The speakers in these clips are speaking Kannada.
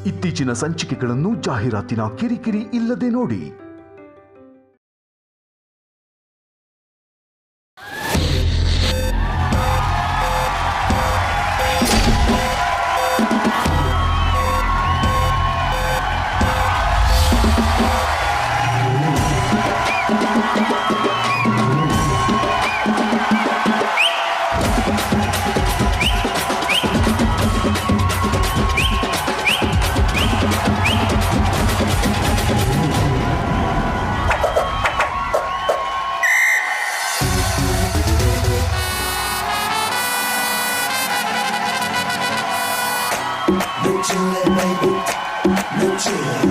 ಇತ್ತೀಚಿನ ಸಂಚಿಕೆಗಳನ್ನು ಜಾಹೀರಾತಿನ ಕಿರಿಕಿರಿ ಇಲ್ಲದೆ ನೋಡಿ.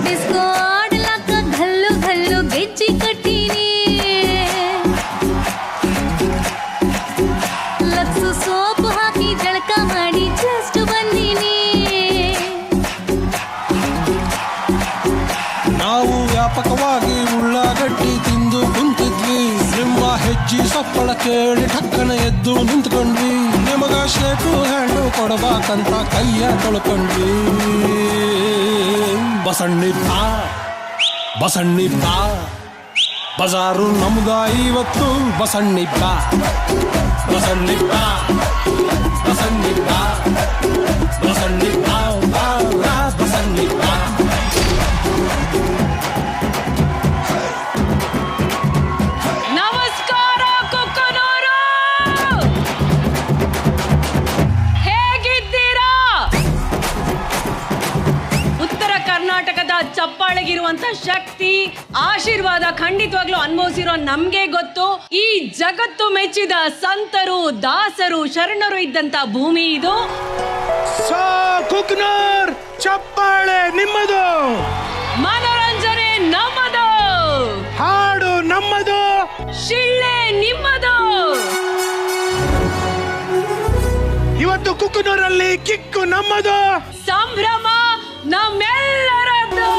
डिस्को आडलाಕ घल्लू घल्लू ಗೆಜ್ಜಿ ಕಟ್ಟಿನಿ ಲಕ್ಸು ಸೋಪ್ ಹಾಕಿ ಜಳಕ ಮಾಡಿ ಜಸ್ಟ್ ಬಂದಿನಿ. ನಾವು ವ್ಯಾಪಕವಾಗಿ ಉಳ್ಳಾಗಡ್ಡಿ ತಿಂದು ಕುಂತಿದ್ವಿ. ನಿಮ್ಮ ಹೆಜ್ಜಿ ಸಪ್ಪಳ ಕೇಳಿ ಠಕ್ಕನ ಎದ್ದು ನಿಂತ್ಕೊಂಡ್ವಿ. ನಿಮಗ ಶೇಕು ಹಣ್ಣು ಕೊಡಬೇಕಂತ ಕೈಯ ತೊಳ್ಕೊಂಡ್ವಿ. ಬಸಣ್ಣಿ ಬಾ ಬಸಣ್ಣಿ ಬಾ ಬಜಾರು ನಮ್ದ ಇವತ್ತು. ಬಸಣ್ಣಿ ಬಾ ಬಸಣ್ಣಿ ಬಾ ಬಸಣ್ಣಿ ಬಾ ಬಸಣ್ಣಿ ಬಾ ಬಸಣ್ಣಿ ಬಾ. ನಮಸ್ಕಾರ ಕುಕ್ಕನೂರು, ಹೇಗಿದ್ದೀರಾ? ಉತ್ತರ ಕರ್ನಾಟಕದ ಚಪ್ಪಾಳೆಗಿರುವಂತ ಶಕ್ತಿ, ಆಶೀರ್ವಾದ ಖಂಡಿತವಾಗ್ಲೂ ಅನುಭವಿಸಿರೋ ನಮ್ಗೆ ಗೊತ್ತು. ಈ ಜಗತ್ತು ಮೆಚ್ಚಿದ ಸಂತರು, ದಾಸರು, ಶರಣರು ಇದ್ದಂತ ಭೂಮಿ ಇದು. ಕುಕ್ನೂರ್ ಚಪ್ಪಾಳೆ ನಿಮ್ಮದು, ಮನೋರಂಜನೆ ನಮ್ಮದು, ಹಾಡು ನಮ್ಮದು, ಶಿಳ್ಳೆ ನಿಮ್ಮದು. ಇವತ್ತು ಕುಕ್ಕನೂರಲ್ಲಿ ಕಿಕ್ಕು ನಮ್ಮದು, ಸಂಭ್ರಮ ನಮ್ಮೆಲ್ಲರದ್ದು.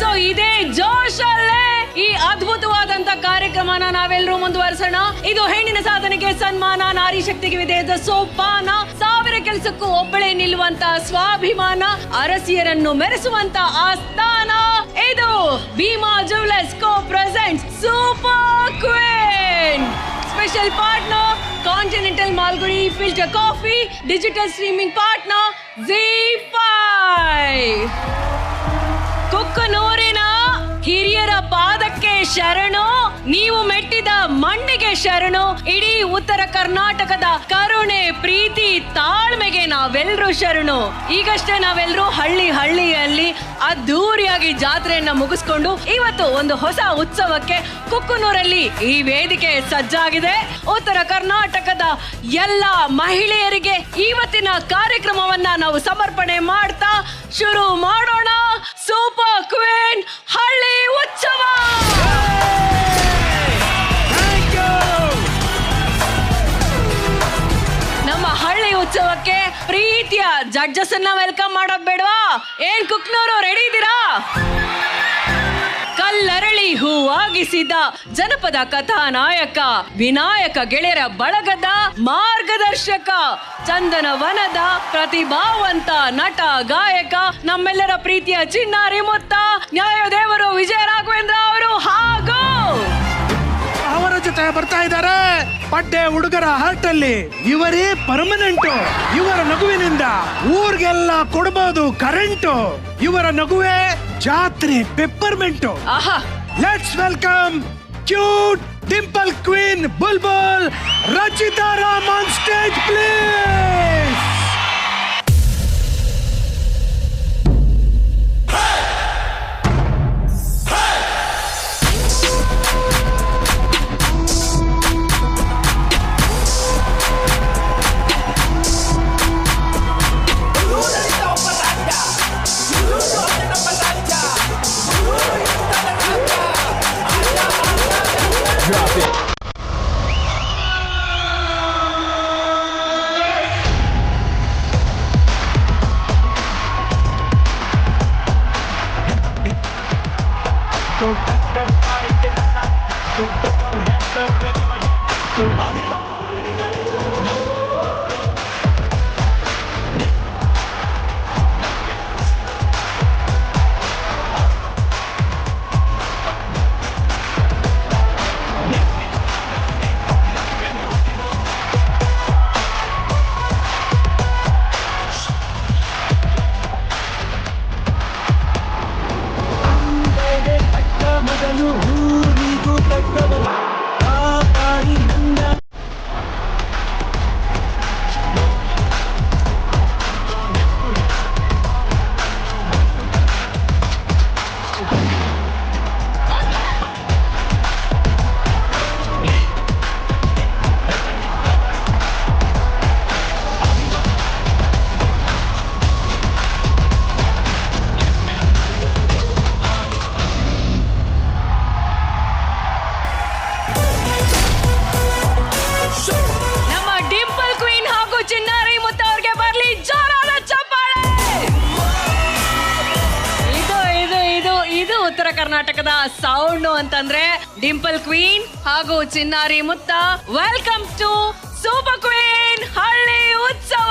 ಸೊ ಇದೇ ಜೋಶಲ್ಲೇ ಈ ಅದ್ಭುತವಾದಂತ ಕಾರ್ಯಕ್ರಮನ ನಾವೆಲ್ಲರೂ ಮುಂದುವರಿಸೋಣ. ಇದು ಹೆಣ್ಣಿನ ಸಾಧನೆಗೆ ಸನ್ಮಾನ, ನಾರಿ ಶಕ್ತಿಗೆ ವಿಧೇಯದ ಸೋಪಾನ, ಸಾವಿರ ಕೆಲಸಕ್ಕೂ ಒಬ್ಬಳೇ ನಿಲ್ಲುವಂತ ಸ್ವಾಭಿಮಾನ, ಅರಸಿಯರನ್ನು ಮೆರೆಸುವಂತ ಆಸ್ಥಾನ. ಇದು Bhima jewellers co presents super queen. Special partner continental Malgudi filter coffee, digital streaming partner ZEE5. ಕುಕ್ಕನೂರಿನ ಹಿರಿಯರ ಪಾದಕ್ಕೆ ಶರಣು, ನೀವು ಮೆಟ್ಟಿದ ಮಣ್ಣಿಗೆ ಶರಣು. ಇಡೀ ಉತ್ತರ ಕರ್ನಾಟಕದ ಕರುಣೆ, ಪ್ರೀತಿ, ತಾಳ್ಮೆಗೆ ನಾವೆಲ್ಲರೂ ಶರಣು. ಈಗಷ್ಟೇ ನಾವೆಲ್ಲರೂ ಹಳ್ಳಿಯಲ್ಲಿ ಅದ್ದೂರಿಯಾಗಿ ಜಾತ್ರೆಯನ್ನ ಮುಗಿಸ್ಕೊಂಡು ಇವತ್ತು ಒಂದು ಹೊಸ ಉತ್ಸವಕ್ಕೆ ಕುಕ್ಕನೂರಲ್ಲಿ ಈ ವೇದಿಕೆ ಸಜ್ಜಾಗಿದೆ. ಉತ್ತರ ಕರ್ನಾಟಕದ ಎಲ್ಲ ಮಹಿಳೆಯರಿಗೆ ಇವತ್ತಿನ ಕಾರ್ಯಕ್ರಮವನ್ನ ನಾವು ಸಮರ್ಪಣೆ ಮಾಡ್ತಾ ಶುರು ಮಾಡೋಣ. ಸೂಪರ್ ಕ್ವೀನ್ ಹಳ್ಳಿ ಉತ್ಸವ. ನಮ್ಮ ಹಳ್ಳಿ ಉತ್ಸವಕ್ಕೆ ಪ್ರೀತಿಯ ಜಡ್ಜಸ್ ಅನ್ನ ವೆಲ್ಕಮ್ ಮಾಡೋದ್ ಬೇಡವಾ? ಏನ್ ಕುಕ್ನೂರು ರೆಡಿ ಇದ್ದೀರಾ? ಕಲ್ಲರಳಿ ಹೂವಾಗಿಸಿದ ಜನಪದ ಕಥಾನಾಯಕ, ವಿನಾಯಕ ಗೆಳೆಯರ ಬಳಗದ ಮಾರ್ಗದರ್ಶಕ, ಚಂದನವನದ ಪ್ರತಿಭಾವಂತ ನಟ ಗಾಯಕ, ನಮ್ಮೆಲ್ಲರ ಪ್ರೀತಿಯ ಚಿನ್ನಾರಿ ಮುತ್ತ, ನ್ಯಾಯದೇವರು ವಿಜಯ ರಾಘವೇಂದ್ರ ಅವರು ಹಾಗೂ ಅವರ ಜೊತೆ ಬರ್ತಾ ಇದ್ದಾರೆ ಪಡ್ಡೆ ಹುಡುಗರ ಹಾರ್ಟ್ ಅಲ್ಲಿ. ಇವರೇ ಪರ್ಮನೆಂಟ್. ಇವರ ನಗುವಿನಿಂದ ಊರ್ಗೆಲ್ಲ ಕೊಡಬಹುದು ಕರೆಂಟು. ಇವರ ನಗುವೆ ಜಾತ್ರೆ ಪೆಪ್ಪರ್ಮೆಂಟು. ಆಹಾ, let's welcome cute Dimple queen Bulbul Rachita Ram on stage please. Drop it. ಕರ್ನಾಟಕದ ಸೌಂಡ್ ಅಂತಂದ್ರೆ ಡಿಂಪಲ್ ಕ್ವೀನ್ ಹಾಗೂ ಚಿನ್ನಾರಿ ಮುತ್ತ. ವೆಲ್ಕಮ್ ಟು ಸೂಪರ್ ಕ್ವೀನ್ ಹಳ್ಳಿ ಉತ್ಸವ.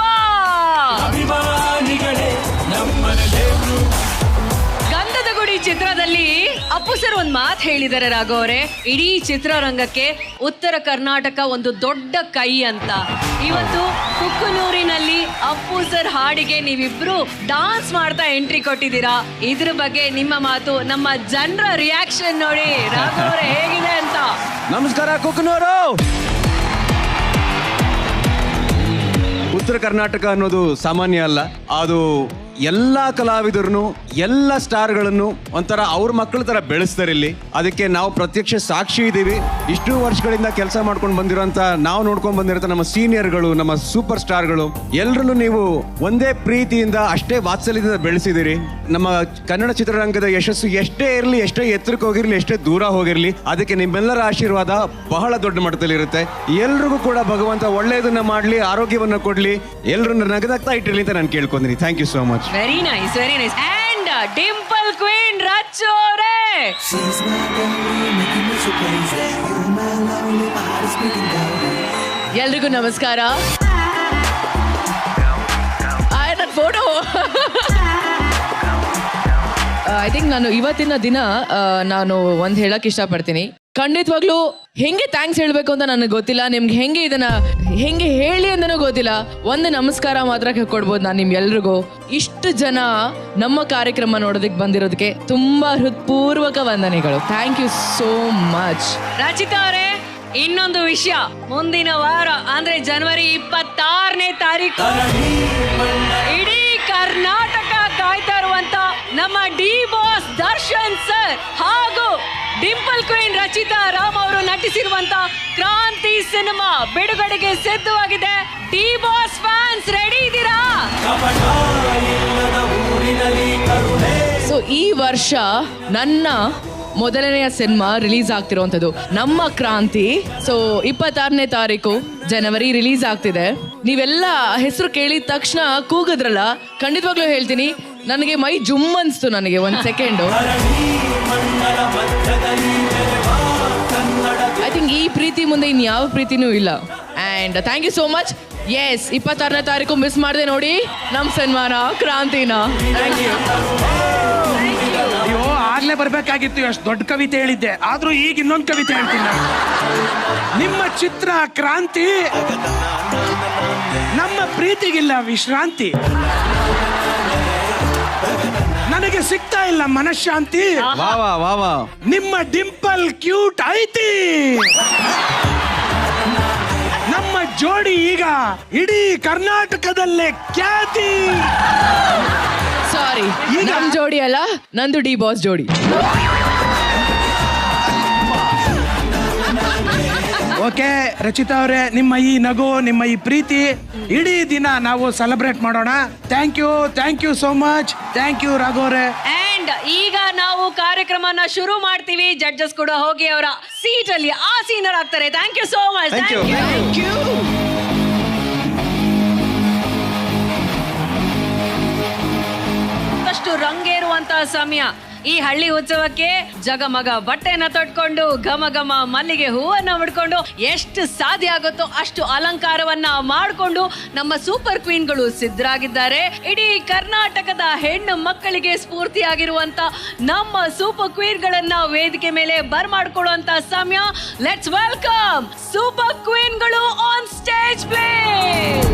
ಗಂಧದ ಗುಡಿ ಚಿತ್ರದಲ್ಲಿ ಅಪ್ಪು ಸರ್ ಒಂದ್ ಮಾತು ಹೇಳಿದ್ದಾರೆ ರಾಘವ್ ಅವರೇ, ಇಡೀ ಚಿತ್ರರಂಗಕ್ಕೆ ಉತ್ತರ ಕರ್ನಾಟಕ ಒಂದು ದೊಡ್ಡ ಕೈ ಅಂತ. ಇವತ್ತು ಕುಕ್ಕನೂರಿನಲ್ಲಿ ಅಪ್ಪು ಸರ್ ಹಾಡಿಗೆ ನೀವಿಬ್ರು ಡಾನ್ಸ್ ಮಾಡ್ತಾ ಎಂಟ್ರಿ ಕೊಟ್ಟಿದ್ದೀರಾ. ಇದ್ರ ಬಗ್ಗೆ ನಿಮ್ಮ ಮಾತು, ನಮ್ಮ ಜನರ ರಿಯಾಕ್ಷನ್ ನೋಡಿ ರಾಘವ್ ಅವರೇ ಹೇಗಿದೆ ಅಂತ. ನಮಸ್ಕಾರ ಕುಕ್ಕನೂರು. ಉತ್ತರ ಕರ್ನಾಟಕ ಅನ್ನೋದು ಸಾಮಾನ್ಯ ಅಲ್ಲ, ಅದು ಎಲ್ಲ ಕಲಾವಿದರನ್ನು ಎಲ್ಲ ಸ್ಟಾರ್ಗಳನ್ನು ಒಂಥರ ಅವ್ರ ಮಕ್ಕಳ ತರ ಬೆಳೆಸ್ತಾರೆ ಇಲ್ಲಿ. ಅದಕ್ಕೆ ನಾವು ಪ್ರತ್ಯಕ್ಷ ಸಾಕ್ಷಿ ಇದ್ದೀವಿ. ಇಷ್ಟು ವರ್ಷಗಳಿಂದ ಕೆಲಸ ಮಾಡ್ಕೊಂಡು ಬಂದಿರೋಂಥ, ನಾವು ನೋಡ್ಕೊಂಡು ಬಂದಿರೋ ನಮ್ಮ ಸೀನಿಯರ್ಗಳು, ನಮ್ಮ ಸೂಪರ್ ಸ್ಟಾರ್ಗಳು ಎಲ್ಲರನ್ನು ನೀವು ಒಂದೇ ಪ್ರೀತಿಯಿಂದ ಅಷ್ಟೇ ವಾತ್ಸಲ್ಯದಿಂದ ಬೆಳೆಸಿದಿರಿ. ನಮ್ಮ ಕನ್ನಡ ಚಿತ್ರರಂಗದ ಯಶಸ್ಸು ಎಷ್ಟೇ ಇರಲಿ, ಎಷ್ಟೇ ಎತ್ತರಕ್ಕೆ ಹೋಗಿರ್ಲಿ, ಎಷ್ಟೇ ದೂರ ಹೋಗಿರ್ಲಿ, ಅದಕ್ಕೆ ನಿಮ್ಮೆಲ್ಲರ ಆಶೀರ್ವಾದ ಬಹಳ ದೊಡ್ಡ ಮಟ್ಟದಲ್ಲಿ ಇರುತ್ತೆ. ಎಲ್ರಿಗೂ ಕೂಡ ಭಗವಂತ ಒಳ್ಳೆಯದನ್ನ ಮಾಡಲಿ, ಆರೋಗ್ಯವನ್ನ ಕೊಡ್ಲಿ, ಎಲ್ಲರನ್ನ ನಗದಾಗ್ತಾ ಇಟ್ಟಿರ್ಲಿ ಅಂತ ನಾನು ಕೇಳ್ಕೊಂತೀನಿ. Thank you so much. Very nice, very nice. And dimple queen Rachu ಅವರೇ, ಎಲ್ರಿಗೂ ನಮಸ್ಕಾರ. ನನ್ನ ಫೋಟೋ ಐ ಥಿಂಕ್ ನಾನು ಇವತ್ತಿನ ದಿನ ನಾನು ಒಂದು ಹೇಳಕ್ ಇಷ್ಟಪಡ್ತೀನಿ. ಖಂಡಿತವಾಗ್ಲೂ ಹೆಂಗೆ ಥ್ಯಾಂಕ್ಸ್ ಹೇಳ್ಬೇಕು ಅಂತ ನನಗೆ ಗೊತ್ತಿಲ್ಲ, ನಿಮ್ಗೆ ಹೆಂಗೆ ಇದನ್ನ ಹೆಂಗೆ ಹೇಳಿ ಅಂತನೂ ಗೊತ್ತಿಲ್ಲ. ಒಂದು ನಮಸ್ಕಾರ ಮಾತ್ರ ಕೊಡ್ಬೋದು ನಾನು ನಿಮ್ಗೆಲ್ರಿಗೂ. ಇಷ್ಟು ಜನ ನಮ್ಮ ಕಾರ್ಯಕ್ರಮ ನೋಡೋದಕ್ಕೆ ಬಂದಿರೋದಕ್ಕೆ ತುಂಬಾ ಹೃತ್ಪೂರ್ವಕ ವಂದನೆಗಳು. Thank you so much. Rachita ಅವರೇ, ಇನ್ನೊಂದು ವಿಷಯ, ಮುಂದಿನ ವಾರ ಅಂದ್ರೆ ಜನವರಿ 26ನೇ ತಾರೀಕು ಇಡೀ ಕರ್ನಾಟಕ ಕಾಯ್ತಾ ಇರುವಂತ ನಮ್ಮ ಡಿ ಬಾಸ್ ದರ್ಶನ್ ಸರ್ ಹಾಗೂ ಡಿಂಪಲ್ ಕ್ವೀನ್ ರಚಿತಾ ರಾಮ್ ಅವರು ನಟಿಸಿರುವಂತ ಕ್ರಾಂತಿ ಸಿನಿಮಾ ಬಿಡುಗಡೆಗೆ ಸಿದ್ಧವಾಗಿದೆ. ಡಿ ಬಾಸ್ ಫ್ಯಾನ್ಸ್ ರೆಡಿ ಇದ್ದೀರಾ? ಸೊ ಈ ವರ್ಷ ನನ್ನ ಮೊದಲನೆಯ ಸಿನಿಮಾ ರಿಲೀಸ್ ಆಗ್ತಿರೋಂಥದ್ದು ನಮ್ಮ ಕ್ರಾಂತಿ. ಸೊ 26ನೇ ತಾರೀಕು ಜನವರಿ ರಿಲೀಸ್ ಆಗ್ತಿದೆ. ನೀವೆಲ್ಲ ಹೆಸರು ಕೇಳಿದ ತಕ್ಷಣ ಕೂಗಿದ್ರಲ್ಲ, ಖಂಡಿತವಾಗ್ಲೂ ಹೇಳ್ತೀನಿ, ನನಗೆ ಮೈ ಜುಮ್ ಅನ್ಸ್ತು. ನನಗೆ ಒಂದು ಸೆಕೆಂಡು ಐ ಥಿಂಕ್ ಈ ಪ್ರೀತಿ ಮುಂದೆ ಇನ್ಯಾವ ಪ್ರೀತಿನೂ ಇಲ್ಲ. And thank you so much. Yes, 26ನೇ ತಾರೀಕು ಮಿಸ್ ಮಾಡಿದೆ ನೋಡಿ ನಮ್ಮ ಸನ್ಮಾನ ಕ್ರಾಂತಿನ. Thank you. ಅಯ್ಯೋ, ಆಗ್ಲೇ ಬರ್ಬೇಕಾಗಿತ್ತು, ಎಷ್ಟು ದೊಡ್ಡ ಕವಿತೆ ಹೇಳಿದ್ದೆ. ಆದ್ರೂ ಈಗ ಇನ್ನೊಂದು ಕವಿತೆ ಹೇಳ್ತೀನಿ ನಾನು. ನಿಮ್ಮ ಚಿತ್ರ ಕ್ರಾಂತಿ, ನಮ್ಮ ಪ್ರೀತಿಗಿಲ್ಲ ವಿಶ್ರಾಂತಿ, ನನಗೆ ಸಿಗ್ತಾ ಇಲ್ಲ ಮನಃಶಾಂತಿ, ನಿಮ್ಮ ಡಿಂಪಲ್ ಕ್ಯೂಟ್ ಐತಿ, ನಮ್ಮ ಜೋಡಿ ಈಗ ಇಡೀ ಕರ್ನಾಟಕದಲ್ಲೇ ಖ್ಯಾತಿ. ಸಾರಿ, ನಮ್ ಜೋಡಿ ಅಲ್ಲ, ನಂದು ಡಿ ಬಾಸ್ ಜೋಡಿ. ಓಕೆ ರಚಿತಾ ಅವರೇ, ನಿಮ್ಮ ಈ ನಗು, ನಿಮ್ಮ ಈ ಪ್ರೀತಿ ಇಡೀ ದಿನ ನಾವು ಸೆಲೆಬ್ರೇಟ್ ಮಾಡೋಣ. Thank you so much. Thank you Raghav ಅವರೇ. ಅಂಡ್ ಈಗ ನಾವು ಕಾರ್ಯಕ್ರಮನ ಶುರು ಮಾಡ್ತೀವಿ. ಜಡ್ಜಸ್ ಕೂಡ ಹೋಗಿ ಅವರ ಸೀಟ್ ಅಲ್ಲಿ ಆಸೀನರಾಗ್ತಾರೆ. Thank you so much. Thank you. ಅಷ್ಟು ರಂಗೇರುವಂತಹ ಸಮಯ. ಈ ಹಳ್ಳಿ ಉತ್ಸವಕ್ಕೆ ಜಗಮಗ ಬಟ್ಟೆನ ತೊಟ್ಕೊಂಡು, ಘಮ ಘಮ ಮಲ್ಲಿಗೆ ಹೂವನ್ನ ಮುಡ್ಕೊಂಡು, ಎಷ್ಟು ಸಾಧ್ಯ ಆಗುತ್ತೋ ಅಷ್ಟು ಅಲಂಕಾರವನ್ನ ಮಾಡಿಕೊಂಡು ನಮ್ಮ ಸೂಪರ್ ಕ್ವೀನ್ಗಳು ಸಿದ್ಧರಾಗಿದ್ದಾರೆ. ಇಡೀ ಕರ್ನಾಟಕದ ಹೆಣ್ಣು ಮಕ್ಕಳಿಗೆ ಸ್ಫೂರ್ತಿಯಾಗಿರುವಂತ ನಮ್ಮ ಸೂಪರ್ ಕ್ವೀನ್ಗಳನ್ನ ವೇದಿಕೆ ಮೇಲೆ ಬರ್ಮಾಡ್ಕೊಳ್ಳುವಂತ ಸಮಯ. ಲೆಟ್ಸ್ ವೆಲ್ಕಮ್ ಸೂಪರ್ ಕ್ವೀನ್ಗಳು ಆನ್ ಸ್ಟೇಜ್ ಪ್ಲೀಸ್.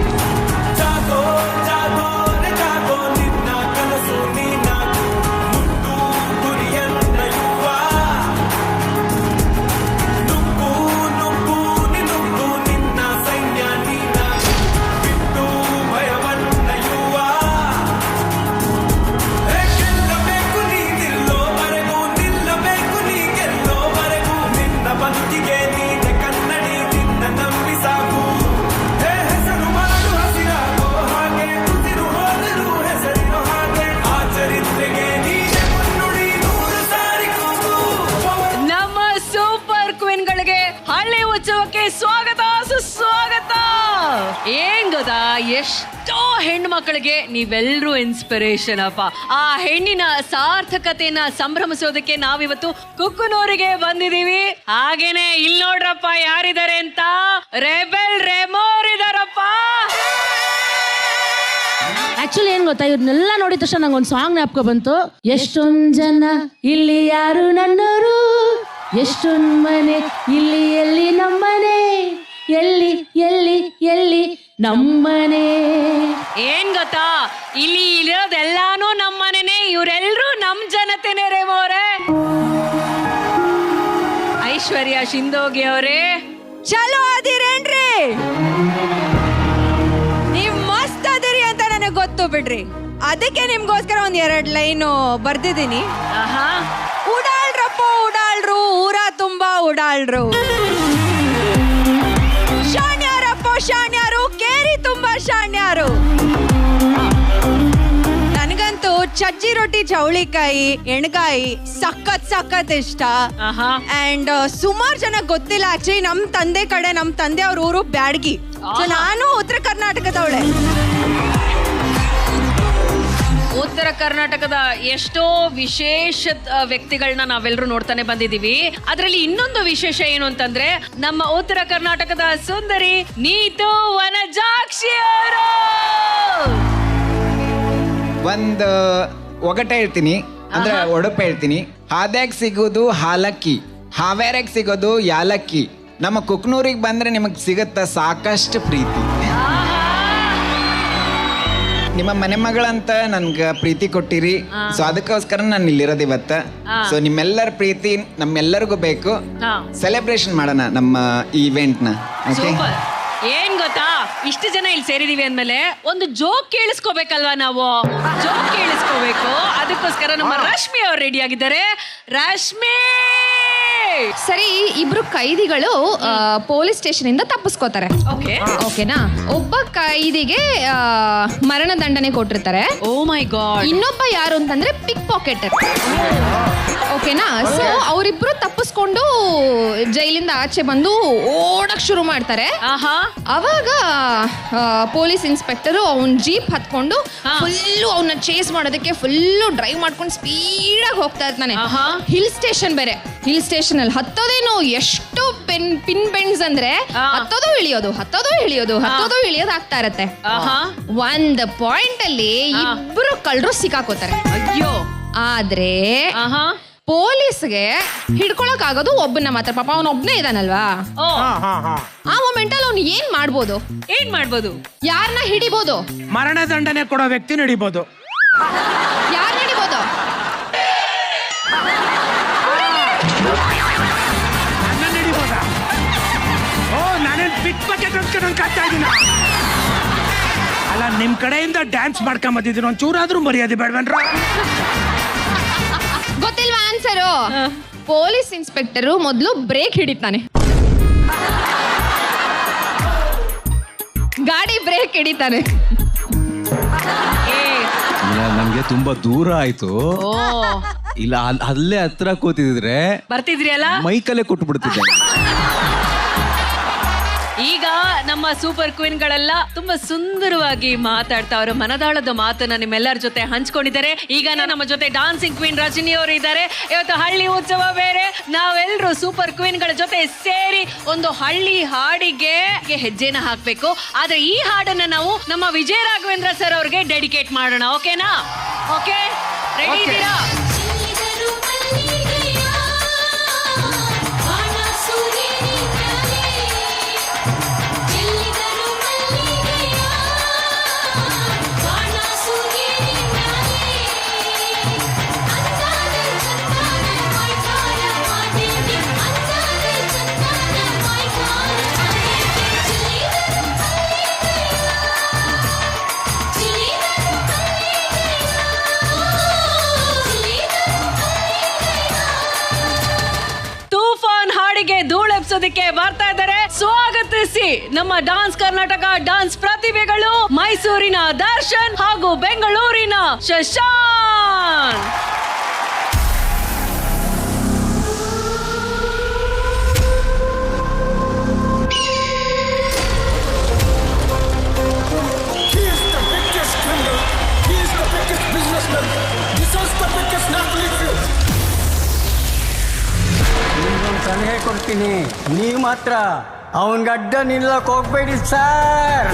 ಸ್ವಾಗತ, ಸುಸ್ವಾಗತ. ಏನ್ ಗೊತ್ತಾ, ಎಷ್ಟೋ ಹೆಣ್ಣು ಮಕ್ಕಳಿಗೆ ನೀವೆಲ್ಲರೂ ಇನ್ಸ್ಪಿರೇಷನ್ ಅಪ್ಪ. ಆ ಹೆಣ್ಣಿನ ಸಾರ್ಥಕತೆಯನ್ನ ಸಂಭ್ರಮಿಸೋದಕ್ಕೆ ನಾವಿವತ್ತು ಕುಕ್ಕನೂರಿಗೆ ಬಂದಿದೀವಿ. ಹಾಗೇನೆ ಇಲ್ಲಿ ನೋಡ್ರಪ್ಪ ಯಾರಿದ್ದಾರೆ ಅಂತ, ರೆಬೆಲ್ ರೆಮೋರ್ ಇದಾರಪ್ಪ. ಆಕ್ಚುಲಿ ಏನ್ ಗೊತ್ತಾ, ಇವ್ರನ್ನೆಲ್ಲ ನೋಡಿದ ತಕ್ಷಣ ನಂಗೊಂದು ಸಾಂಗ್ ಜ್ಞಾಪಕ ಬಂತು. ಎಷ್ಟೊಂದ್ ಜನ ಇಲ್ಲಿ ಯಾರು ನನ್ನೋರು, ಎಷ್ಟೊಂದ್ ಮನೆ ಇಲ್ಲಿ ಎಲ್ಲಿ ನಮ್ಮನೆ, ಎಲ್ಲಿ ಎಲ್ಲಿ ಎಲ್ಲಿ ನಮ್ಮನೆ. ಏನ್ ಗೊತ್ತಾ, ಇಲ್ಲಿ ಇರೋದೆಲ್ಲಾನು ನಮ್ಮನೇನೆ, ಇವರೆಲ್ಲರೂ ನಮ್ ಜನತೆನೆ ರೆಮೋರೆ. ಐಶ್ವರ್ಯ ಶಿಂದೋಗಿ ಅವರೇ ಚಲೋ ಅದಿರೇನ್ರಿ? ನೀವ್ ಮಸ್ತ್ ಅದಿರಿ ಅಂತ ನನಗೆ ಗೊತ್ತು ಬಿಡ್ರಿ. ಅದಕ್ಕೆ ನಿಮ್ಗೋಸ್ಕರ ಒಂದ್ 2 ಲೈನು ಬರ್ದಿದ್ದೀನಿ. ಉಡಾಳ್ರಪ್ಪ ಉಡಾಳ್ರು, ಊರ ತುಂಬಾ ಉಡಾಳ್ರು. ಶಾಣ್ಯಾರಪ್ಪ ಶಾಣ್ಯಾರು, ಕೇರಿ ತುಂಬಾ ಶಾಣ್ಯಾರು. ನನಗಂತೂ ಚಜ್ಜಿ ರೊಟ್ಟಿ, ಚೌಳಿಕಾಯಿ, ಎಣ್ಗಾಯಿ ಸಖತ್ ಇಷ್ಟ. ಅಂಡ್ ಸುಮಾರು ಜನ ಗೊತ್ತಿಲ್ಲ ಆಕ್ಚುಲಿ, ನಮ್ ತಂದೆ ಕಡೆ, ನಮ್ ತಂದೆ ಅವ್ರ ಊರು ಬ್ಯಾಡ್ಗಿ. ಸೊ ನಾನು ಉತ್ತರ ಕರ್ನಾಟಕದವಳೆ. ಉತ್ತರ ಕರ್ನಾಟಕದ ಎಷ್ಟೋ ವಿಶೇಷ ವ್ಯಕ್ತಿಗಳನ್ನ ನಾವೆಲ್ಲರೂ ನೋಡ್ತಾನೆ ಬಂದಿದೀವಿ. ಅದರಲ್ಲಿ ಇನ್ನೊಂದು ವಿಶೇಷ ಏನು ಅಂತಂದ್ರೆ, ನಮ್ಮ ಉತ್ತರ ಕರ್ನಾಟಕದ ಸುಂದರಿ ನೀತು ವನಜಾಕ್ಷಿ ಅವರು. ಒಂದು ಒಗಟ ಹೇಳ್ತೀನಿ, ಅಂದ್ರೆ ಒಡಪ ಹೇಳ್ತೀನಿ. ಹಾದ್ಯಾಗ ಸಿಗೋದು ಹಾಲಕ್ಕಿ, ಹಾವೇರಾಗ ಸಿಗೋದು ಯಾಲಕ್ಕಿ. ನಮ್ಮ ಕುಕ್ನೂರಿಗೆ ಬಂದ್ರೆ ನಿಮಗ್ ಸಿಗತ್ತ ಸಾಕಷ್ಟು ಪ್ರೀತಿ. ನಿಮ್ಮ ಮನೆ ಮಗಳಂತ ನನ್ಗ ಪ್ರೀತಿ ಕೊಟ್ಟಿರಿ, ಸೊ ಅದಕ್ಕೋಸ್ಕರ ನಾನು ಇಲ್ಲಿರೋದು ಇವತ್ತ. ಸೊ ನಿಮ್ಮೆಲ್ಲರ ಪ್ರೀತಿ ನಮ್ಮೆಲ್ಲರಿಗೂ ಬೇಕು. ಸೆಲೆಬ್ರೇಷನ್ ಮಾಡೋಣ ನಮ್ಮ ಈ ಇವೆಂಟ್ ನ. ಏನ್ ಗೊತ್ತಾ, ಇಷ್ಟು ಜನ ಇಲ್ಲಿ ಸೇರಿದೀವಿ ಅಂದ್ಮೇಲೆ ಒಂದು ಜೋಕ್ ಕೇಳಿಸ್ಕೋಬೇಕಲ್ವಾ ನಾವು? ಜೋಕ್ ಕೇಳಿಸ್ಕೋಬೇಕು. ಅದಕ್ಕೋಸ್ಕರ ನಮ್ಮ ರಶ್ಮಿ ಅವ್ರು ರೆಡಿ ಆಗಿದ್ದಾರೆ. ರಶ್ಮಿ ಸರಿ, ಇಬ್ರು ಕೈದಿಗಳು ಪೊಲೀಸ್ ಸ್ಟೇಷನ್ ಇಂದ ತಪ್ಪಿಸ್ಕೋತಾರೆ. ಓಕೆನಾ? ಒಬ್ಬ ಕೈದಿಗೆ ಮರಣ ದಂಡನೆ ಕೊಟ್ಟಿರ್ತಾರೆ. ಓ ಮೈ ಗಾಡ್. ಇನ್ನೊಬ್ಬ ಯಾರು ಅಂತಂದ್ರೆ ಪಿಕ್ ಪಾಕೆಟರ್. ಓಕೆನಾ? ಸೊ ಅವರಿಬ್ರು ತಪ್ಪಿಸ್ಕೊಂಡು ಜೈಲಿಂದ ಆಚೆ ಬಂದು ಓಡಕ್ ಶುರು ಮಾಡ್ತಾರೆ. ಅವಾಗ ಪೊಲೀಸ್ ಇನ್ಸ್ಪೆಕ್ಟರ್ ಅವನ್ ಜೀಪ್ ಹತ್ಕೊಂಡು ಫುಲ್ಲು ಅವನ್ನ ಚೇಸ್ ಮಾಡೋದಕ್ಕೆ ಫುಲ್ಲು ಡ್ರೈವ್ ಮಾಡ್ಕೊಂಡು ಸ್ಪೀಡಾಗಿ ಹೋಗ್ತಾ ಇರ್ತಾನೆ. ಹಿಲ್ ಸ್ಟೇಷನ್ ಬೇರೆ. ಹಿಲ್ ಸ್ಟೇಷನ್ ಅಲ್ಲಿ ಹತ್ತೋದೇನು ಎಷ್ಟು ಪಿನ್ ಬೆಂಡ್ಸ್ ಅಂದ್ರೆ ಹತ್ತೋದು ಇಳಿಯೋದು, ಹತ್ತೋದು ಇಳಿಯೋದು, ಹತ್ತೋದು ಇಳಿಯೋದು ಆಗ್ತಾ ಇರತ್ತೆ. ಒಂದ್ ಪಾಯಿಂಟ್ ಅಲ್ಲಿ ಇಬ್ರು ಕಳ್ಳರು ಸಿಕ್ಕಾಕೋತಾರೆ. ಅಯ್ಯೋ. ಆದ್ರೆ ಪೊಲೀಸ್ಗೆ ಹಿಡ್ಕೊಳಕ್ ಆಗೋದು ಒಬ್ಬನ ಮಾತ್ರ. ಪಾಪ ಅವನ ಒಬ್ನೇ ಇದಾನಲ್ವಾ. ಆ ಮೊಮೆಂಟ್ ಅಲ್ಲಿ ಅವ್ನು ಏನ್ ಮಾಡ್ಬೋದು? ಯಾರನ್ನ ಹಿಡಿಬೋದು? ಮರಣ ದಂಡನೆ ಕೊಡೋ ವ್ಯಕ್ತಿ ಹಿಡಿಬೋದು. ಯಾರು ಹಿಡಿಬೋದು? ಅಲ್ಲ, ನಿಮ್ ಕಡೆಯಿಂದ ಡ್ಯಾನ್ಸ್ ಮಾಡ್ಕೊಂಡ್ ಬಂದಿದ್ದೀನಿ, ಒಂಚೂರಾದ್ರೂ ಮರ್ಯಾದೆ ಬೇಡವೇನ್ರ? ಗೊತ್ತಿಲ್ವಾ ಆನ್ಸರು? ಪೊಲೀಸ್ ಇನ್ಸ್ಪೆಕ್ಟರ್ ಮೊದಲು ಬ್ರೇಕ್ ಹಿಡಿತಾನೆ. ಗಾಡಿ ಬ್ರೇಕ್ ಹಿಡಿತಾನೆ. ನಮ್ಗೆ ತುಂಬಾ ದೂರ ಆಯ್ತು. ಇಲ್ಲ, ಅಲ್ಲೇ ಹತ್ರ ಕೂತಿದ್ರೆ ಬರ್ತಿದ್ರಿ ಅಲ್ಲ, ಮೈಕಲ್ಲೇ ಕೊಟ್ಟು ಬಿಡ್ತಿದ್ದೆ. ಈಗ ನಮ್ಮ ಸೂಪರ್ ಕ್ವೀನ್ ಗಳೆಲ್ಲ ತುಂಬಾ ಸುಂದರವಾಗಿ ಮಾತಾಡ್ತಾ ಅವರ ಮನದಾಳದ ಮಾತನ್ನ ನಿಮ್ಮೆಲ್ಲರ ಜೊತೆ ಹಂಚ್ಕೊಂಡಿದ್ದಾರೆ. ಈಗ ನಮ್ಮ ಜೊತೆ ಡಾನ್ಸಿಂಗ್ ಕ್ವೀನ್ ರಜನಿ ಅವರು ಇದ್ದಾರೆ. ಇವತ್ತು ಹಳ್ಳಿ ಉತ್ಸವ ಬೇರೆ, ನಾವೆಲ್ಲರೂ ಸೂಪರ್ ಕ್ವೀನ್ ಗಳ ಜೊತೆ ಸೇರಿ ಒಂದು ಹಳ್ಳಿ ಹಾಡಿಗೆ ಹೆಜ್ಜೆನ ಹಾಕ್ಬೇಕು. ಆದ್ರೆ ಈ ಹಾಡನ್ನ ನಾವು ನಮ್ಮ ವಿಜಯ ರಾಘವೇಂದ್ರ ಸರ್ ಅವ್ರಿಗೆ ಡೆಡಿಕೇಟ್ ಮಾಡೋಣ. ಓಕೆನಾ? ಓಕೆ, ರೆಡಿ ಇದ್ದೀರಾ? ಧೂಳೆಪ್ಸೋದಕ್ಕೆ ಬರ್ತಾ ಇದ್ದಾರೆ. ಸ್ವಾಗತಿಸಿ ನಮ್ಮ ಡಾನ್ಸ್ ಕರ್ನಾಟಕ ಡಾನ್ಸ್ ಪ್ರತಿಭೆಗಳು, ಮೈಸೂರಿನ ದರ್ಶನ್ ಹಾಗೂ ಬೆಂಗಳೂರಿನ ಶಶಾಂಕ್. Here's the victory. ಸಲಹೆ ಕೊಡ್ತೀನಿ, ನೀವು ಮಾತ್ರ ಅವನ್ಗೆ ಅಡ್ಡ ನಿಲ್ಲಕ್ ಹೋಗ್ಬೇಡಿ ಸರ್.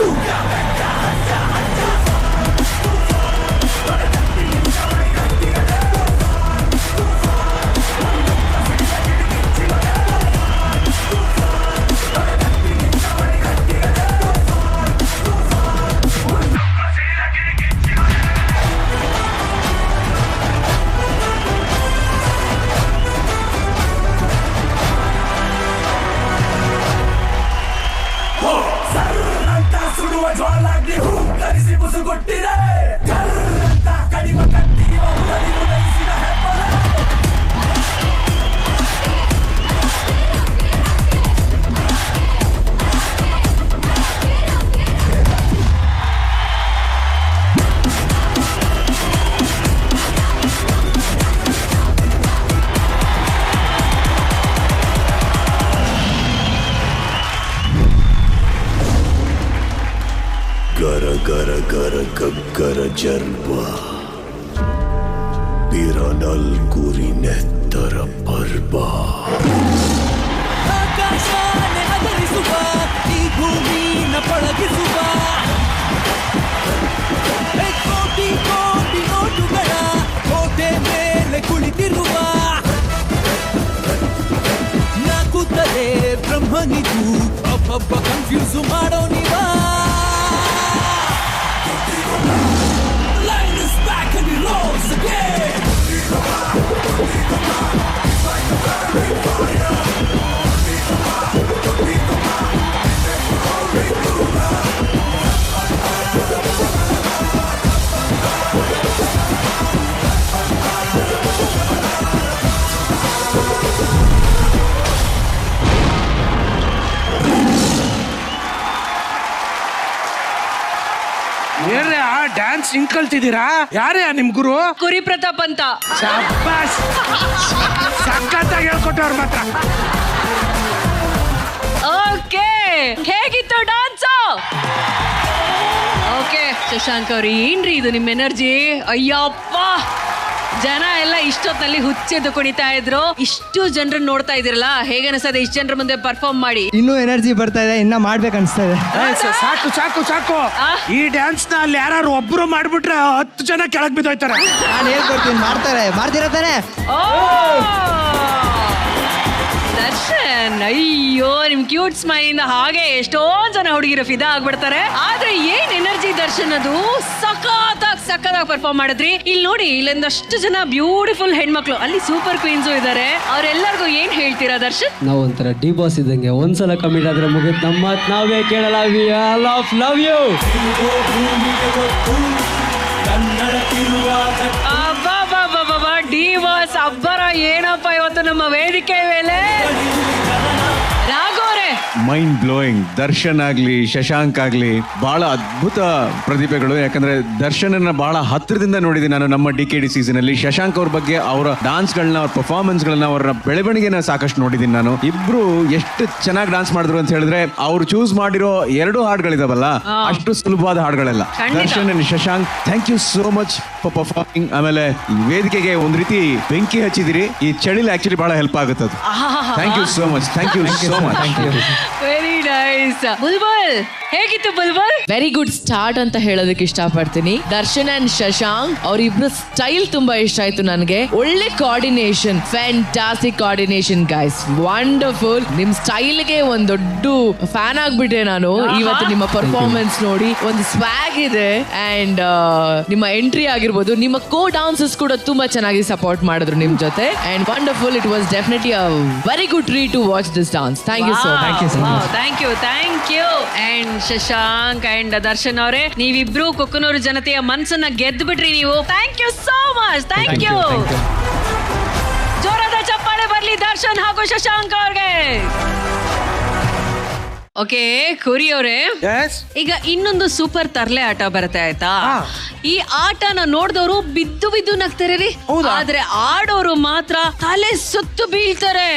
ಗರ ಗರ ಗರ ಗಗ್ಗರ ಜರ್ವ ಬಿರನಲ್ ಗುರಿ ನೆತ್ತರ ಪರ್ಬ ಆಕಾಶನೆ ಅದರಿಸುವ ಈ ಭೂಮಿನ ಪಳಗಿಸುವ ಕೋಟಿ ಕೋಟಿ ನೋಟುಗಳ ಕೋಟೆ ಮೇಲೆ ಕುಳಿತಿರುವ ನಾಕುತ್ತದೆ ಬ್ರಹ್ಮನಿಗೂ ಒಬ್ಬೊಬ್ಬ ಕನ್ಫ್ಯೂಸ್ ಮಾಡೋ ನೀವ. Light is back and he rolls again. ಏನ್ರಿ ಆ ಡ್ಯಾನ್ಸ್ ಹಿಂಗ್ ಕಲ್ತಿದ್ದೀರಾ? ಯಾರೇ ನಿಮ್ ಗುರು? ಕುರಿ ಪ್ರತಾಪ್ ಅಂತ. ಶಾಬಾಸ್, ಸಖತ್ತಾಗಿ ಹೇಳ್ಕೊಟ್ಟವ್ರ ಮಾತ್ರ. ಓಕೆ, ಹೇಗಿತ್ತು ಡಾನ್ಸ್? ಓಕೆ ಶಶಾಂಕ್ ಅವ್ರಿ, ಏನ್ರಿ ಇದು ನಿಮ್ ಎನರ್ಜಿ? ಅಯ್ಯಪ್ಪ, ಜನ ಎಲ್ಲ ಇಷ್ಟೊತ್ತಲ್ಲಿ ಹುಚ್ಚೆದ್ದು ಕುಣಿತಾ ಇದ್ರು. ಇಷ್ಟು ಜನರನ್ನ ನೋಡ್ತಾ ಇದಿರಲ್ಲ, ಹೇಗೆ ಅನಿಸ್ತದೆ ಇಷ್ಟು ಜನರ ಮುಂದೆ ಪರ್ಫಾರ್ಮ್ ಮಾಡಿ? ಇನ್ನೂ ಎನರ್ಜಿ ಬರ್ತಾ ಇದೆ, ಇನ್ನ ಮಾಡ್ಬೇಕು ಅನ್ಸ್ತಾ ಇದೆ. ಸಾಕು ಸಾಕು ಸಾಕು, ಈ ಡ್ಯಾನ್ಸ್ ನ ಅಲ್ಲಿ ಯಾರು ಒಬ್ರು ಮಾಡ್ಬಿಟ್ರೆ 10 ಜನ ಕೆಳಗ್ ಬಿದ್ದೋಯ್ತಾರೆ. ನಾನು ಹೇಳ್ಕೊಡ್ತೀನಿ, ಮಾಡ್ತೀರಾ ತಾನೆ? ದರ್ಶನ್, ಅಯ್ಯೋ ನಿಮ್ ಕ್ಯೂಟ್ ಸ್ಮೈಲ್ ಇಂದ ಹಾಗೆ ಎಷ್ಟೊಂದ್ ಜನ ಹುಡುಗಿರು ಫಿದಾ ಆಗ್ಬಿಡ್ತಾರೆ. ಆದ್ರೆ ಏನ್ ಎನರ್ಜಿ ದರ್ಶನ್, ಅದು ಸಖತ್ತಾಗಿ ಪರ್ಫಾರ್ಮ್ ಮಾಡಿದ್ರಿ. ಇಲ್ಲಿ ನೋಡಿ, ಇಲ್ಲೊಂದಷ್ಟು ಜನ ಬ್ಯೂಟಿಫುಲ್ ಹೆಣ್ಮಕ್ಳು, ಅಲ್ಲಿ ಸೂಪರ್ ಕ್ವೀನ್ಸು ಇದಾರೆ. ಅವ್ರೆಲ್ಲರಿಗೂ ಏನ್ ಹೇಳ್ತೀರಾ ದರ್ಶನ್? ನಾವು ಒಂಥರ ಡಿ ಬಾಸ್ ಇದ್ದಂಗೆ, ಒಂದ್ಸಲ ಕಮಿಟ್ ಆದ್ರೆ ಮುಗಿದ್ ನಮ್ಮ ಮಾತು ನಾವೇ ಕೇಳಲ್ಲ. We all of love you. D boss ಅಬ್ಬರ ಏನಪ್ಪ ಇವತ್ತು ನಮ್ಮ ವೇದಿಕೆ ಮೇಲೆ. ರಾಘವ್ರೆ, ಮೈಂಡ್ ಬ್ಲೋಯಿಂಗ್. ದರ್ಶನ್ ಆಗ್ಲಿ, ಶಶಾಂಕ್ ಆಗ್ಲಿ, ಬಹಳ ಅದ್ಭುತ ಪ್ರತಿಭೆಗಳು. ಯಾಕಂದ್ರೆ ದರ್ಶನನ್ನ ಬಹಳ ಹತ್ತಿರದಿಂದ ನೋಡಿದ್ದೀನಿ ನಾನು ನಮ್ಮ DKD ಸೀಸನ್ ಅಲ್ಲಿ. ಶಶಾಂಕ್ ಅವ್ರ ಬಗ್ಗೆ, ಅವರ ಡಾನ್ಸ್ ಗಳನ್ನ, ಅವ್ರ ಪರ್ಫಾರ್ಮೆನ್ಸ್ ಗಳನ್ನ, ಅವರ ಬೆಳವಣಿಗೆನ ಸಾಕಷ್ಟು ನೋಡಿದ್ದೀನಿ ನಾನು. ಇಬ್ರು ಎಷ್ಟು ಚೆನ್ನಾಗಿ ಡಾನ್ಸ್ ಮಾಡಿದ್ರು ಅಂತ ಹೇಳಿದ್ರೆ, ಅವ್ರು ಚೂಸ್ ಮಾಡಿರೋ 2 ಹಾಡುಗಳಿದಾವಲ್ಲ, ಅಷ್ಟು ಸುಲಭವಾದ ಹಾಡುಗಳೆಲ್ಲ. Darshan and Shashank, thank you so much for performing. ಆಮೇಲೆ ಈ ವೇದಿಕೆಗೆ ಒಂದ್ ರೀತಿ ಬೆಂಕಿ ಹಚ್ಚಿದಿರಿ. ಈ ಚಳಿಲಿ ಆಕ್ಚುಲಿ ಬಹಳ ಹೆಲ್ಪ್ ಆಗುತ್ತೆ ಅದು. Thank you so much, thank you so much. Very nice. Bulbul, ಹೇಗಿತ್ತು ಬುಲ್ಬುಲ್? ವೆರಿ ಗುಡ್ ಸ್ಟಾರ್ಟ್ ಅಂತ ಹೇಳೋದಕ್ಕೆ ಇಷ್ಟಪಡ್ತೀನಿ. ದರ್ಶನ್ ಅಂಡ್ ಶಶಾಂಕ್ ಅವರಿಬ್ರು ಸ್ಟೈಲ್ ತುಂಬಾ ಇಷ್ಟ ಆಯ್ತು ನನಗೆ. ಒಳ್ಳೆ coordination, fantastic coordination guys, wonderful. ನಿಮ್ ಸ್ಟೈಲ್ಗೆ ಒಂದ್ ದೊಡ್ಡ ಫ್ಯಾನ್ ಆಗ್ಬಿಟ್ಟೆ ನಾನು ಇವತ್ತು. ನಿಮ್ಮ ಪರ್ಫಾರ್ಮೆನ್ಸ್ ನೋಡಿ ಒಂದು ಸ್ವ್ಯಾಗ್ ಇದೆ. ಅಂಡ್ ನಿಮ್ಮ ಎಂಟ್ರಿ ಆಗಿರ್ಬೋದು, ನಿಮ್ಮ ಕೋ ಡಾನ್ಸಸ್ ಕೂಡ ತುಂಬಾ ಚೆನ್ನಾಗಿ ಸಪೋರ್ಟ್ ಮಾಡಿದ್ರು ನಿಮ್ ಜೊತೆ. And wonderful, it was definitely a very good treat to watch this dance. Thank you so much. Thank you. And Shashank and Darshan ಅವರೇ, ನೀವಿಬ್ರು ಕೊಕ್ಕನೂರು ಜನತೆಯ ಮನಸ್ಸನ್ನ ಗೆದ್ದು ಬಿಟ್ರಿ ನೀವು. Thank you so much. Thank you. ಜೋರಾದ ಚಪ್ಪಾಳೆ ಬರ್ಲಿ ದರ್ಶನ್ ಹಾಗೂ ಶಶಾಂಕ್ ಅವ್ರಿಗೆ. ಓಕೆ ಕುರಿ ಅವರೇ, ಈಗ ಇನ್ನೊಂದು ಸೂಪರ್ ತರ್ಲೆ ಆಟ ಬರುತ್ತೆ ಆಯ್ತಾ. ಈ ಆಟನ ನೋಡಿದವರು ಬಿದ್ದು ಬಿದ್ದು ನಗ್ತಾರೆ ರೀ, ಆದ್ರೆ ಆಡೋರು ಮಾತ್ರ ತಲೆ ಸುತ್ತು ಬೀಳ್ತಾರೆ.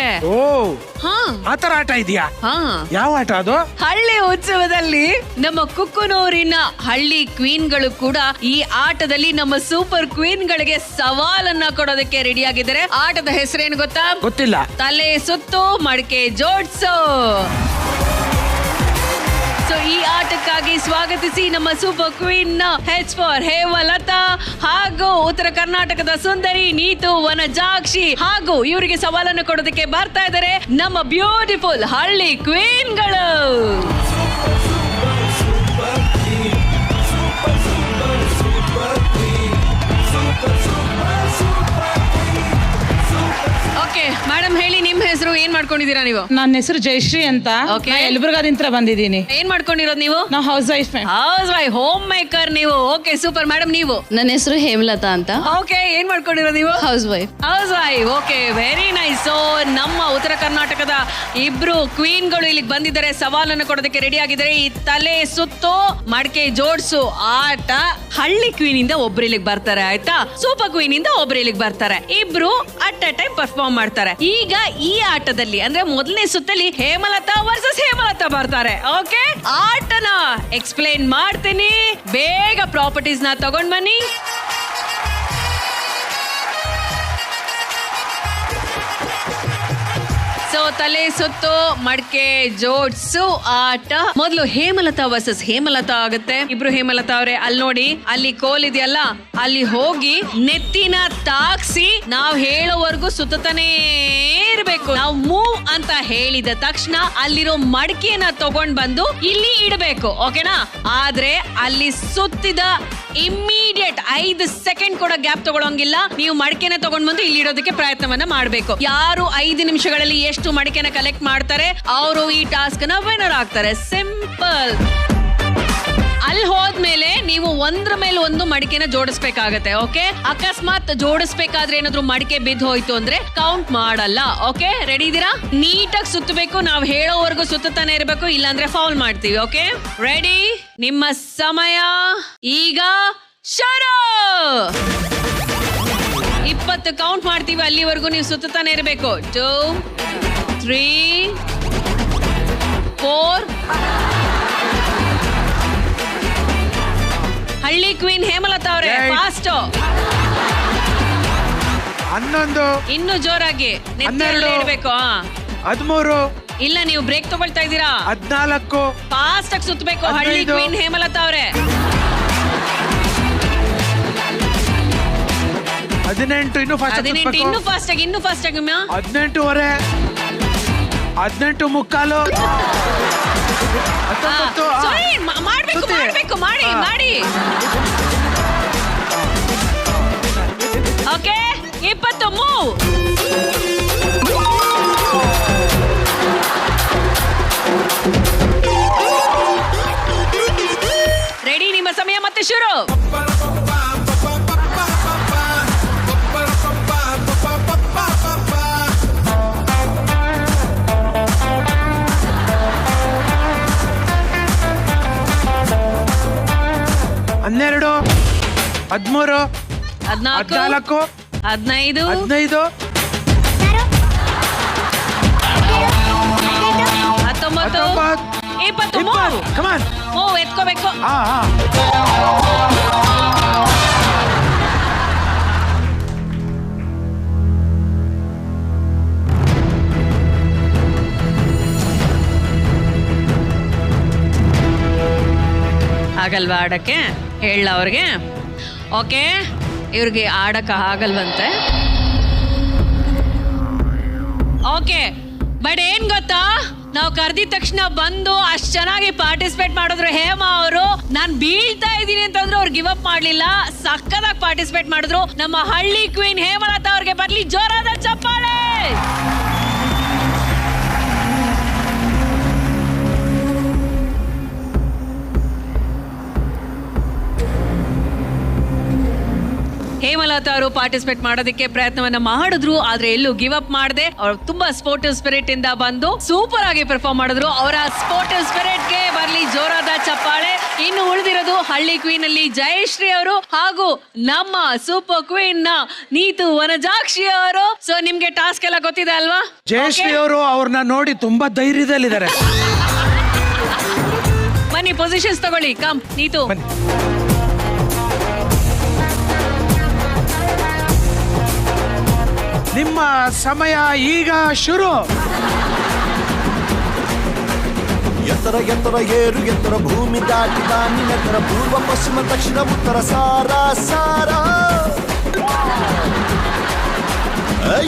ಆತರ ಆಟ ಇದೆಯಾ? ಯಾವ ಆಟ ಅದು? ಹಳ್ಳಿ ಉತ್ಸವದಲ್ಲಿ ನಮ್ಮ ಕುಕ್ಕನೂರಿನ ಹಳ್ಳಿ ಕ್ವೀನ್ಗಳು ಕೂಡ ಈ ಆಟದಲ್ಲಿ ನಮ್ಮ ಸೂಪರ್ ಕ್ವೀನ್ಗಳಿಗೆ ಸವಾಲನ್ನ ಕೊಡೋದಕ್ಕೆ ರೆಡಿ ಆಗಿದ್ದಾರೆ. ಆಟದ ಹೆಸರೇನು ಗೊತ್ತಾ? ಗೊತ್ತಿಲ್ಲ. ತಲೆ ಸುತ್ತು ಮಡಕೆ ಜೋಡ್ಸು. ಸೊ ಈ ಆಟಕ್ಕಾಗಿ ಸ್ವಾಗತಿಸಿ ನಮ್ಮ super queen H for Hemalatha ಹಾಗೂ ಉತ್ತರ ಕರ್ನಾಟಕದ ಸುಂದರಿ ನೀತು ವನಜಾಕ್ಷಿ ಹಾಗೂ ಇವರಿಗೆ ಸವಾಲನ್ನು ಕೊಡೋದಕ್ಕೆ ಬರ್ತಾ ಇದ್ದಾರೆ ನಮ್ಮ ಬ್ಯೂಟಿಫುಲ್ ಹಳ್ಳಿ ಕ್ವೀನ್ಗಳು. ಓಕೆ ಮೇಡಮ್, ಹೇಳಿ ನಿಮ್ ಹೆಸರು, ಏನ್ ಮಾಡ್ಕೊಂಡಿದ್ದೀರಾ ನೀವು? ನನ್ನ ಹೆಸರು ಜಯಶ್ರೀ ಅಂತ. ಯಲಬುರ್ಗಾದಿಂದ ಬಂದಿದ್ದೀನಿ. ಏನ್ ಮಾಡ್ಕೊಂಡಿರೋದು ನೀವು? ನಾವು ಹೌಸ್ ವೈಫ್. ಹೋಮ್ ಮೇಕರ್ ನೀವು. Okay super. ಮೇಡಮ್ ನೀವು? ನನ್ನ ಹೆಸರು ಹೇಮಲತಾ ಅಂತ. ಓಕೆ, ಏನ್ ಮಾಡ್ಕೊಂಡಿರೋದು ನೀವು? House wife. Okay, very nice. So ನಮ್ಮ ಉತ್ತರ ಕರ್ನಾಟಕದ ಇಬ್ರು ಕ್ವೀನ್ಗಳು ಇಲ್ಲಿಗೆ ಬಂದಿದ್ದಾರೆ, ಸವಾಲನ್ನು ಕೊಡೋದಕ್ಕೆ ರೆಡಿ ಆಗಿದ್ದಾರೆ. ಈ ತಲೆ ಸುತ್ತು ಮಡಕೆ ಜೋಡ್ಸು ಆಟ ಹಳ್ಳಿ ಕ್ವೀನ್ ಇಂದ ಒಬ್ರು ಇಲ್ಲಿಗೆ ಬರ್ತಾರೆ ಆಯ್ತಾ, ಸೂಪರ್ ಕ್ವೀನ್ ಇಂದ ಒಬ್ರು ಇಲ್ಲಿಗೆ ಬರ್ತಾರೆ. ಇಬ್ರು ಅಟ್ ಅ ಟೈಮ್ ಪರ್ಫಾರ್ಮ್ ಮಾಡ್ತಾರೆ. ಈಗ ಈ ಆಟದಲ್ಲಿ ಅಂದ್ರೆ ಮೊದಲನೇ ಸುತ್ತಲ್ಲಿ ಹೇಮಲತಾ ವರ್ಸಸ್ ಹೇಮಲತಾ ಬರ್ತಾರೆ. ಓಕೆ, ಆಟನ ಎಕ್ಸ್ಪ್ಲೇನ್ ಮಾಡ್ತೀನಿ, ಬೇಗ ಪ್ರಾಪರ್ಟೀಸ್ ನ ತಗೊಂಡ್ ಬನ್ನಿ. ಸೊ ತಲೆ ಸುತ್ತು ಮಡಕೆ ಜೋಡ್ಸು ಆಟ ಮೊದಲು ಹೇಮಲತಾ ವರ್ಸಸ್ ಹೇಮಲತಾ ಆಗುತ್ತೆ. ಇಬ್ರು ಹೇಮಲತಾ ಅವರೇ, ಅಲ್ಲಿ ನೋಡಿ, ಅಲ್ಲಿ ಕೋಲ್ ಇದೆಯಲ್ಲ, ಅಲ್ಲಿ ಹೋಗಿ ನೆತ್ತಿನ ತಾಕ್ಸಿ ನಾವ್ ಹೇಳೋವರೆಗೂ ಸುತ್ತಾನೇ ಇರ್ಬೇಕು. ನಾವು ಮೂವ್ ಅಂತ ಹೇಳಿದ ತಕ್ಷಣ ಅಲ್ಲಿರೋ ಮಡಕೆನ ತಗೊಂಡ್ ಬಂದು ಇಲ್ಲಿ ಇಡಬೇಕು. ಓಕೆನಾ? ಆದ್ರೆ ಅಲ್ಲಿ ಸುತ್ತಿದ ಇಮ್ಮಿಡಿಯೇಟ್ 5 ಸೆಕೆಂಡ್ ಕೂಡ ಗ್ಯಾಪ್ ತಗೊಳಂಗಿಲ್ಲ. ನೀವು ಮಡಕೆನ ತಗೊಂಡ್ ಬಂದು ಇಲ್ಲಿ ಇಡೋದಕ್ಕೆ ಪ್ರಯತ್ನವನ್ನ ಮಾಡ್ಬೇಕು. ಯಾರು 5 ನಿಮಿಷಗಳಲ್ಲಿ ಎಷ್ಟು ಮಡಕೆನ ಕಲೆಕ್ಟ್ ಮಾಡ್ತಾರೆ ಅವರು ಈ ಟಾಸ್ಕ್ ನ ವಿನ್ನರ್ ಆಗ್ತಾರೆ. ಸಿಂಪಲ್. ಅಲ್ಲಿ ಹೋದ್ಮೇಲೆ ನೀವು ಒಂದ್ರ ಮೇಲೆ ಒಂದು ಮಡಿಕೆನ ಜೋಡಿಸ್ಬೇಕಾಗತ್ತೆ. ಓಕೆ, ಅಕಸ್ಮಾತ್ ಜೋಡಿಸ್ಬೇಕಾದ್ರೆ ಏನಾದ್ರು ಮಡಿಕೆ ಬಿದ್ದು ಹೋಯ್ತು ಅಂದ್ರೆ ಕೌಂಟ್ ಮಾಡಲ್ಲ. ಓಕೆ, ರೆಡಿ ಇದೀರಾ? ನೀಟಾಗಿ ಸುತ್ತಬೇಕು, ನಾವು ಹೇಳೋವರೆಗೂ ಸುತ್ತಾನೆ ಇರಬೇಕು, ಇಲ್ಲಾಂದ್ರೆ ಫೌಲ್ ಮಾಡ್ತೀವಿ. Okay, ready? ನಿಮ್ಮ ಸಮಯ ಈಗ ಶುರು. 20 ಕೌಂಟ್ ಮಾಡ್ತೀವಿ, ಅಲ್ಲಿವರೆಗೂ ನೀವು ಸುತ್ತಾನೆ ಇರಬೇಕು. 2 3 4. ಹಳ್ಳಿ ಕ್ವೀನ್ ಹೇಮಲತಾ ಅವರೇ, ಫಾಸ್ಟ್. 11. ಇನ್ನು ಜೋರಾಗಿ ಇರಬೇಕು. 13. ಇಲ್ಲ, ನೀವು ಬ್ರೇಕ್ ತಗೊಳ್ತಾ ಇದ್ದೀರಾ. 14. ಫಾಸ್ಟ್ ಆಗಿ ಸುತ್ತಬೇಕು ಹಳ್ಳಿ ಕ್ವೀನ್ ಹೇಮಲತಾ ಅವರೇ. 18. ಇನ್ನು ಫಾಸ್ಟ್ ಆಗಿ. 18. ಇನ್ನು ಫಾಸ್ಟ್ ಆಗಿ, ಇನ್ನು ಫಾಸ್ಟ್ ಆಗಿ. 18:15. 18:15. ಮಾಡ್ಬೇಕು, ಮಾಡಿ. Okay, 20 move. ರೆಡಿ? ನಿಮ್ಮ ಸಮಯ ಮತ್ತೆ ಶುರು. ಹನ್ನೆರಡು, 13, 14, 15, 19, 20. ಕಮಾನ್, ಎತ್ಕೋಬೇಕು. ಆಗಲ್ವಾ ಆಡಕ್ಕೆ? ಹೇಳ ಅವ್ರಿಗೆ. ಓಕೆ, ಇವ್ರಿಗೆ ಆಡಕ್ಕೆ ಆಗಲ್ವಂತೆ. ಓಕೆ, ಬಟ್ ಏನ್ ಗೊತ್ತಾ, ನಾವು ಕರೆದಿದ ತಕ್ಷಣ ಬಂದು ಅಷ್ಟ್ ಚೆನ್ನಾಗಿ ಪಾರ್ಟಿಸಿಪೇಟ್ ಮಾಡಿದ್ರು ಹೇಮಾ ಅವರು. ನಾನ್ ಬೀಳ್ತಾ ಇದ್ದೀನಿ ಅಂತಂದ್ರೆ ಅವ್ರು ಗಿವ್ ಅಪ್ ಮಾಡ್ಲಿಲ್ಲ, ಸಕ್ಕದಾಗಿ ಪಾರ್ಟಿಸಿಪೇಟ್ ಮಾಡಿದ್ರು. ನಮ್ಮ ಹಳ್ಳಿ ಕ್ವೀನ್ ಹೇಮಲತಾ ಅವ್ರಿಗೆ ಬರ್ಲಿ ಜೋರಾದ ಚಪ್ಪಾಳೆ. ಹೇಮಲತಾ ಅವರು ಪಾರ್ಟಿಸಿಪೇಟ್ ಮಾಡೋದಕ್ಕೆ ಪ್ರಯತ್ನವನ್ನ ಮಾಡಿದ್ರು, ಆದ್ರೆ ಎಲ್ಲೂ ಗಿವ್ ಅಪ್ ಮಾಡದೆ ಅವ್ರು ತುಂಬಾ ಸ್ಪೋರ್ಟಿವ್ ಸ್ಪಿರಿಟ್ ಇಂದ ಬಂದು ಸೂಪರ್ ಆಗಿ ಪರ್ಫಾರ್ಮ್ ಮಾಡಿದ್ರು. ಅವರ ಸ್ಪೋರ್ಟಿವ್ ಸ್ಪಿರಿಟ್ ಗೆ ಬರ್ಲಿ ಜೋರಾದ ಚಪ್ಪಾಳೆ. ಇನ್ನು ಉಳಿದಿರೋದು ಹಳ್ಳಿ ಕ್ವೀನ್ ಅಲ್ಲಿ ಜಯಶ್ರೀ ಅವರು ಹಾಗೂ ನಮ್ಮ ಸೂಪರ್ ಕ್ವೀನ್ ನ ನೀತು ವನಜಾಕ್ಷಿ ಅವರು. ಸೊ ನಿಮ್ಗೆ ಟಾಸ್ಕ್ ಎಲ್ಲ ಗೊತ್ತಿದೆ ಅಲ್ವಾ? ಜಯಶ್ರೀ ಅವರು ಅವ್ರನ್ನ ನೋಡಿ ತುಂಬಾ ಧೈರ್ಯದಲ್ಲಿದ್ದಾರೆ. ಬನ್ನಿ ಪೊಸಿಷನ್ಸ್ ತಗೊಳ್ಳಿ. ಕಮ್ ನೀತು. ನಿಮ್ಮ ಸಮಯ ಈಗ ಶುರು. ಎತ್ತರ ಎತ್ತರ ಏರು ಎತ್ತರ ಭೂಮಿ ದಾಟಿದ ನಿನ್ನೆತ್ತರ ಪೂರ್ವ ಪಶ್ಚಿಮ ದಕ್ಷಿಣ ಉತ್ತರ ಸಾರ ಸಾರ.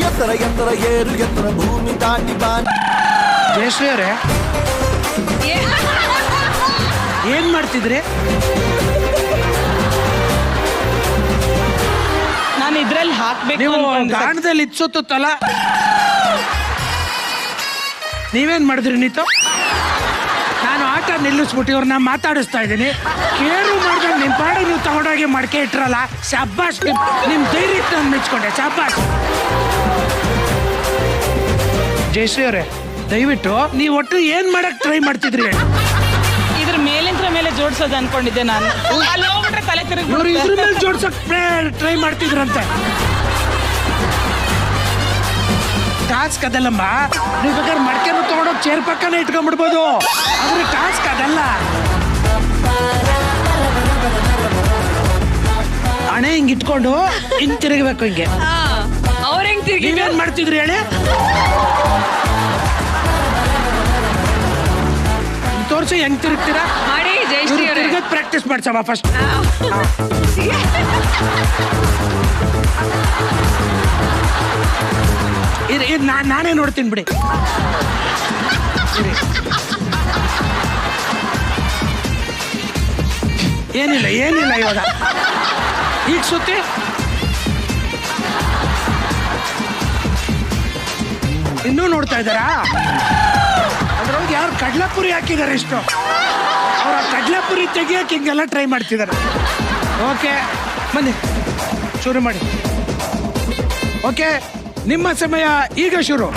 ಎತ್ತರ ಎತ್ತರ ಏರು ಎತ್ತರ ಭೂಮಿ ದಾಟಿ ಬಾ. ಜಯಶ್ರೀ ಅವರೇ ಏನ್ ಮಾಡ್ತಿದ್ರಿ? ನಾನು ಇದ್ರಲ್ಲಿ ಹಾಕ್ಬೇಕು. ನೀವು ಗಾಣದಲ್ಲಿ ಇತ್ಸುತ್ತಲ್ಲ, ನೀವೇನ್ ಮಾಡಿದ್ರಿ ನೀತು? ನಾನು ಆಟ ನಿಲ್ಲಿಸ್ಬಿಟ್ಟು ಇವ್ರನ್ನ ಮಾತಾಡಿಸ್ತಾ ಇದ್ದೀನಿ. ಕೇರು ಮಾಡ್ದಾಗ ನಿಮ್ ಪಾಡು ನೀವು ತಗೊಂಡೋಗಿ ಮಡ್ಕೆ ಇಟ್ರಲ್ಲ, ಶಾಬಾಷ್. ನಿಮ್ ಧೈರ್ಯಕ್ಕೆ ನಾನು ಮೆಚ್ಕೊಂಡೆ, ಶಾಬಾಷ್. ಜಯಶ್ರೀ ಅವರೇ ದಯವಿಟ್ಟು ನೀವು ಒಟ್ಟು ಏನ್ ಮಾಡಕ್ ಟ್ರೈ ಮಾಡ್ತಿದ್ರಿ? ಇದ್ರ ಮೇಲಿಂದ್ರ ಮೇಲೆ ಜೋಡ್ಸೋದು ಅನ್ಕೊಂಡಿದ್ದೆ ನಾನು. ಅಲ್ಲಿ ಹೋಗ್ಬಿಟ್ರೆ ತಲೆ ತಿರುಗಿ ಇವ್ರು ಇದ್ರ ಮೇಲೆ ಜೋಡ್ಸಕ್ ಟ್ರೈ ಮಾಡ್ತಿದ್ರಂತೆ. ಟಾಸ್ಕ್ ಅದಲ್ಲಮ್ಮ. ನೀವು ಬೇಕಾದ್ರೆ ಮಡ್ಕೆನೂ ತಗೊಂಡೋಗಿ ಚೇರ್ ಪಕ್ಕನೇ ಇಟ್ಕೊಂಡ್ಬಿಡ್ಬೋದು. ಆದ್ರೆ ಟಾಸ್ಕ್ ಅದಲ್ಲ. ಹಣೆ ಹಿಂಗ್ ಇಟ್ಕೊಂಡು ಹಿಂಗ್ ತಿರುಗಬೇಕು. ಹಿಂಗೆ ಅವ್ರ ಹೆಂಗ್ ತಿರುಗಿ ನೀವೇನ್ ಮಾಡ್ತಿದ್ರಿ ಹೇಳಿ? ತೋರ್ಸಿ ಹೆಂಗ್ ತಿರುಗ್ತೀರಾ ಮಾಡಿ. ಜಯಶ್ರೀ ಅವರೇ ತಿರುಗದ್ ಪ್ರಾಕ್ಟೀಸ್ ಮಾಡ್ಸಮ್ಮ ಫಸ್ಟ್. ನಾನೇ ನೋಡ್ತೀನಿ ಬಿಡಿ. ಏನಿಲ್ಲ ಏನಿಲ್ಲ. ಇವಾಗ ಈಗ ಸುತ್ತಿ ಇನ್ನೂ ನೋಡ್ತಾ ಇದ್ದಾರಾ? ಅದ್ರೊಳಗೆ ಯಾರು ಕಡ್ಲಾಪುರಿ ಹಾಕಿದ್ದಾರೆ ಇಷ್ಟು. ಅವ್ರ ಕಡ್ಲಾಪುರಿ ತೆಗಿಯಕ್ಕೆ ಹಿಂಗೆಲ್ಲ ಟ್ರೈ ಮಾಡ್ತಿದ್ದಾರೆ. ಓಕೆ ಬನ್ನಿ ಶುರು ಮಾಡಿ. ಓಕೆ ನಿಮ್ಮ ಸಮಯ ಈಗ ಶುರು.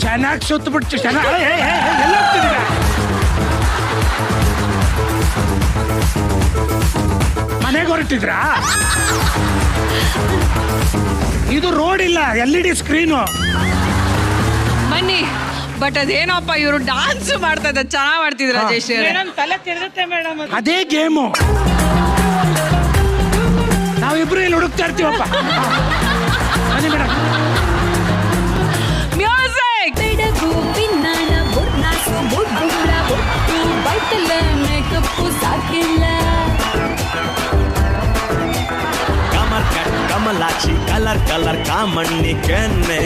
ಚೆನ್ನಾಗಿ ಸುತ್ತಬಿಟ್ಟು ಚೆನ್ನಾಗಿ ಎಲ್ಲ ಹೋಗ್ತಿದ್ದೀರಾ? ಮನೆಗೆ ಹೊರಟಿದ್ರಾ? ಇದು ರೋಡ್ ಇಲ್ಲ, LED ಸ್ಕ್ರೀನು. ಬನ್ನಿ. ಬಟ್ ಅದೇನಪ್ಪ ಇವರು ಡಾನ್ಸ್ ಮಾಡ್ತಾ ಇದ್ದ, ಚೆನ್ನಾಗಿ ಮಾಡ್ತಿದ್ರ ಜಯಶ್ರೀ ಅವರೇ. ತಲೆ ತಿರುಗುತ್ತೆ ಮೇಡಮ್. ಅದೇ ಗೇಮು. ನಾವಿಬ್ರು ಇಲ್ಲಿ ಹುಡುಕ್ತಾ ಇರ್ತೀವಪ್ಪ. ಬನ್ನಿ ಮೇಡಮ್. ಮ್ಯೂಸಿಕ್. ಬೆಡಗು ಪಿನ್ನಾನ ಬುರ್ನಾಸು ಬುಡ್ಡುಳ ಬುಟ್ಟು ಬೈಟಲ್ಲ ಮೇಕಪ್ಪು ಸಾಕಿಲ್ಲ. ಕಮರ್ ಕಟ್ ಕಮಲಾಕ್ಷಿ ಕಲರ್ ಕಲರ್ ಕಾಮಣ್ಣಿ ಕೆನ್ನೆ.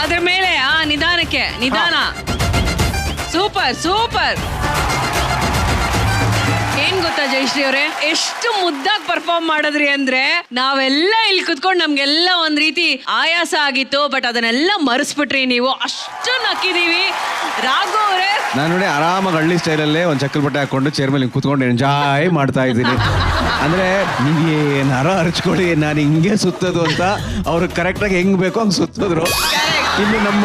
ಅದ್ರ ಮೇಲೆ ನಿಧಾನಕ್ಕೆ ನಿಧಾನ. Super super. ಏನ್ ಗೊತ್ತಾ ಜಯಶ್ರೀ ಅವರೇ, ಎಷ್ಟು ಮುದ್ದಾಗಿ ಪರ್ಫಾರ್ಮ್ ಮಾಡಿದ್ರಿ ಅಂದ್ರೆ ನಾವೆಲ್ಲ ಇಲ್ಲಿ ಕುತ್ಕೊಂಡು ನಮ್ಗೆಲ್ಲ ಒಂದ್ ರೀತಿ ಆಯಾಸ ಆಗಿತ್ತು. ಬಟ್ ಅದನ್ನೆಲ್ಲ ಮರೆಸ್ಬಿಟ್ರಿ ನೀವು. ಅಷ್ಟು ನಕ್ಕಿದೀವಿ. ರಾಘು ಅವರೇ ನಾನು ನೋಡಿ ಆರಾಮಾಗಿ ಹಳ್ಳಿ ಸ್ಟೈಲಲ್ಲೇ ಒಂದು ಚಕ್ಕಲ್ ಬಟ್ಟೆ ಹಾಕೊಂಡು ಚೇರ್ ಮೇಲೆ ಕೂತ್ಕೊಂಡು ಎಂಜಾಯ್ ಮಾಡ್ತಾ ಇದ್ದೀನಿ. ಅಂದ್ರೆ ನೀವೇನಾರ ಹರ್ಚ್ಕೊಳ್ಳಿ, ನಾನು ಹಿಂಗೆ ಸುತ್ತೋದು ಅಂತ ಅವ್ರು ಕರೆಕ್ಟಾಗಿ ಹೆಂಗ್ ಬೇಕೋ ಹಂಗೆ ಸುತ್ತಿದ್ರು. ಇನ್ನು ನಮ್ಮ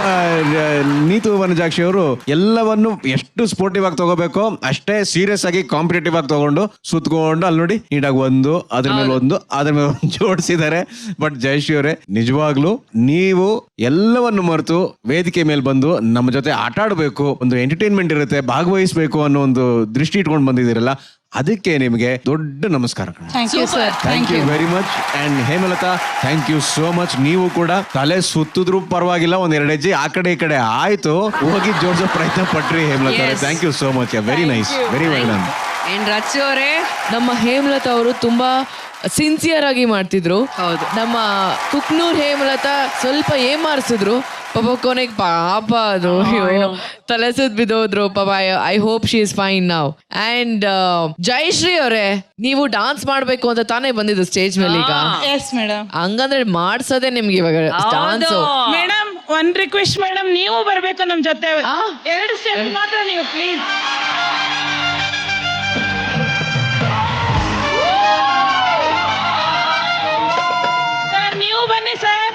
ನೀತು ವನಜಾಕ್ಷಿ ಅವರು ಎಲ್ಲವನ್ನು ಎಷ್ಟು ಸ್ಪೋರ್ಟಿವ್ ಆಗಿ ತಗೋಬೇಕೋ ಅಷ್ಟೇ ಸೀರಿಯಸ್ ಆಗಿ ಕಾಂಪಿಟೇಟಿವ್ ಆಗಿ ತಗೊಂಡು ಸುತ್ಕೊಂಡು ಅಲ್ಲಿ ನೋಡಿ ನೀಟಾಗಿ ಒಂದು ಅದ್ರ ಮೇಲೆ ಒಂದು ಜೋಡಿಸಿದ್ದಾರೆ. ಬಟ್ ಜಯಶ್ರೀ ಅವರೇ ನಿಜವಾಗ್ಲೂ ನೀವು ಎಲ್ಲವನ್ನು ಮರೆತು ವೇದಿಕೆ ಮೇಲೆ ಬಂದು ನಮ್ಮ ಜೊತೆ ಆಟ ಆಡಬೇಕು, ಒಂದು ಎಂಟರ್ಟೈನ್ಮೆಂಟ್ ಇರುತ್ತೆ, ಭಾಗವಹಿಸಬೇಕು ಅನ್ನೋ ಒಂದು ದೃಷ್ಟಿ ಇಟ್ಕೊಂಡು ಬಂದಿದ್ದೀರಲ್ಲ, ಅದಕ್ಕೆ ನಿಮಗೆ ದೊಡ್ಡ ನಮಸ್ಕಾರ. Thank you very much. And Hemalatha thank you so much. ನೀವು ಕೂಡ ತಲೆ ಸುತ್ತಿದ್ರು ಪರವಾಗಿಲ್ಲ, ಒಂದ್ 2 ಹೆಜ್ಜೆ ಆ ಕಡೆ ಈ ಕಡೆ ಆಯ್ತು, ಹೋಗಿ ಜೋಡಿಸೋ ಪ್ರಯತ್ನ ಪಟ್ರಿ Hemalatha. Thank you so much. Very nice, very well done. ಏನ್ ರಚ್ಚು ಅವರೇ, ನಮ್ಮ ಹೇಮಲತಾ ಅವರು ತುಂಬಾ ಸಿನ್ಸಿಯರ್ ಆಗಿ ಮಾಡ್ತಿದ್ರು. ಹೌದು. ನಮ್ಮ ಕುಕ್ನೂರ್ ಹೇಮಲತಾ ಸ್ವಲ್ಪ ಏಮಾರಿಸಿದ್ರು ಪಾಪ, ಕೊನೆಗೆ ಪಾಪ ಅದು ತಲೆ ಸುತ್ತ ಬಿದ್ದೋದ್ರು ಪಾಪ. I hope she is fine ನಾವ್. ಅಂಡ್ ಜಯಶ್ರೀ ಅವರೇ, ನೀವು ಡಾನ್ಸ್ ಮಾಡ್ಬೇಕು ಅಂತ ತಾನೇ ಬಂದಿದ್ದು ಸ್ಟೇಜ್ ಮೇಲೆ ಈಗ. Yes madam. ಹಂಗಂದ್ರೆ ಮಾಡ್ಸೋದೇ ನಿಮ್ಗೆ ಇವಾಗ ಡಾನ್ಸ್. ಮೇಡಮ್ ಒಂದ್ ರಿಕ್ವೆಸ್ಟ್ ಮೇಡಮ್, ನೀವು ಬರ್ಬೇಕು ನಮ್ ಜೊತೆ 2 ಸ್ಟೆಪ್ ಮಾತ್ರ ನೀವು ಪ್ಲೀಸ್. ಸರ್ ನೀವು ಬನ್ನಿ ಸರ್.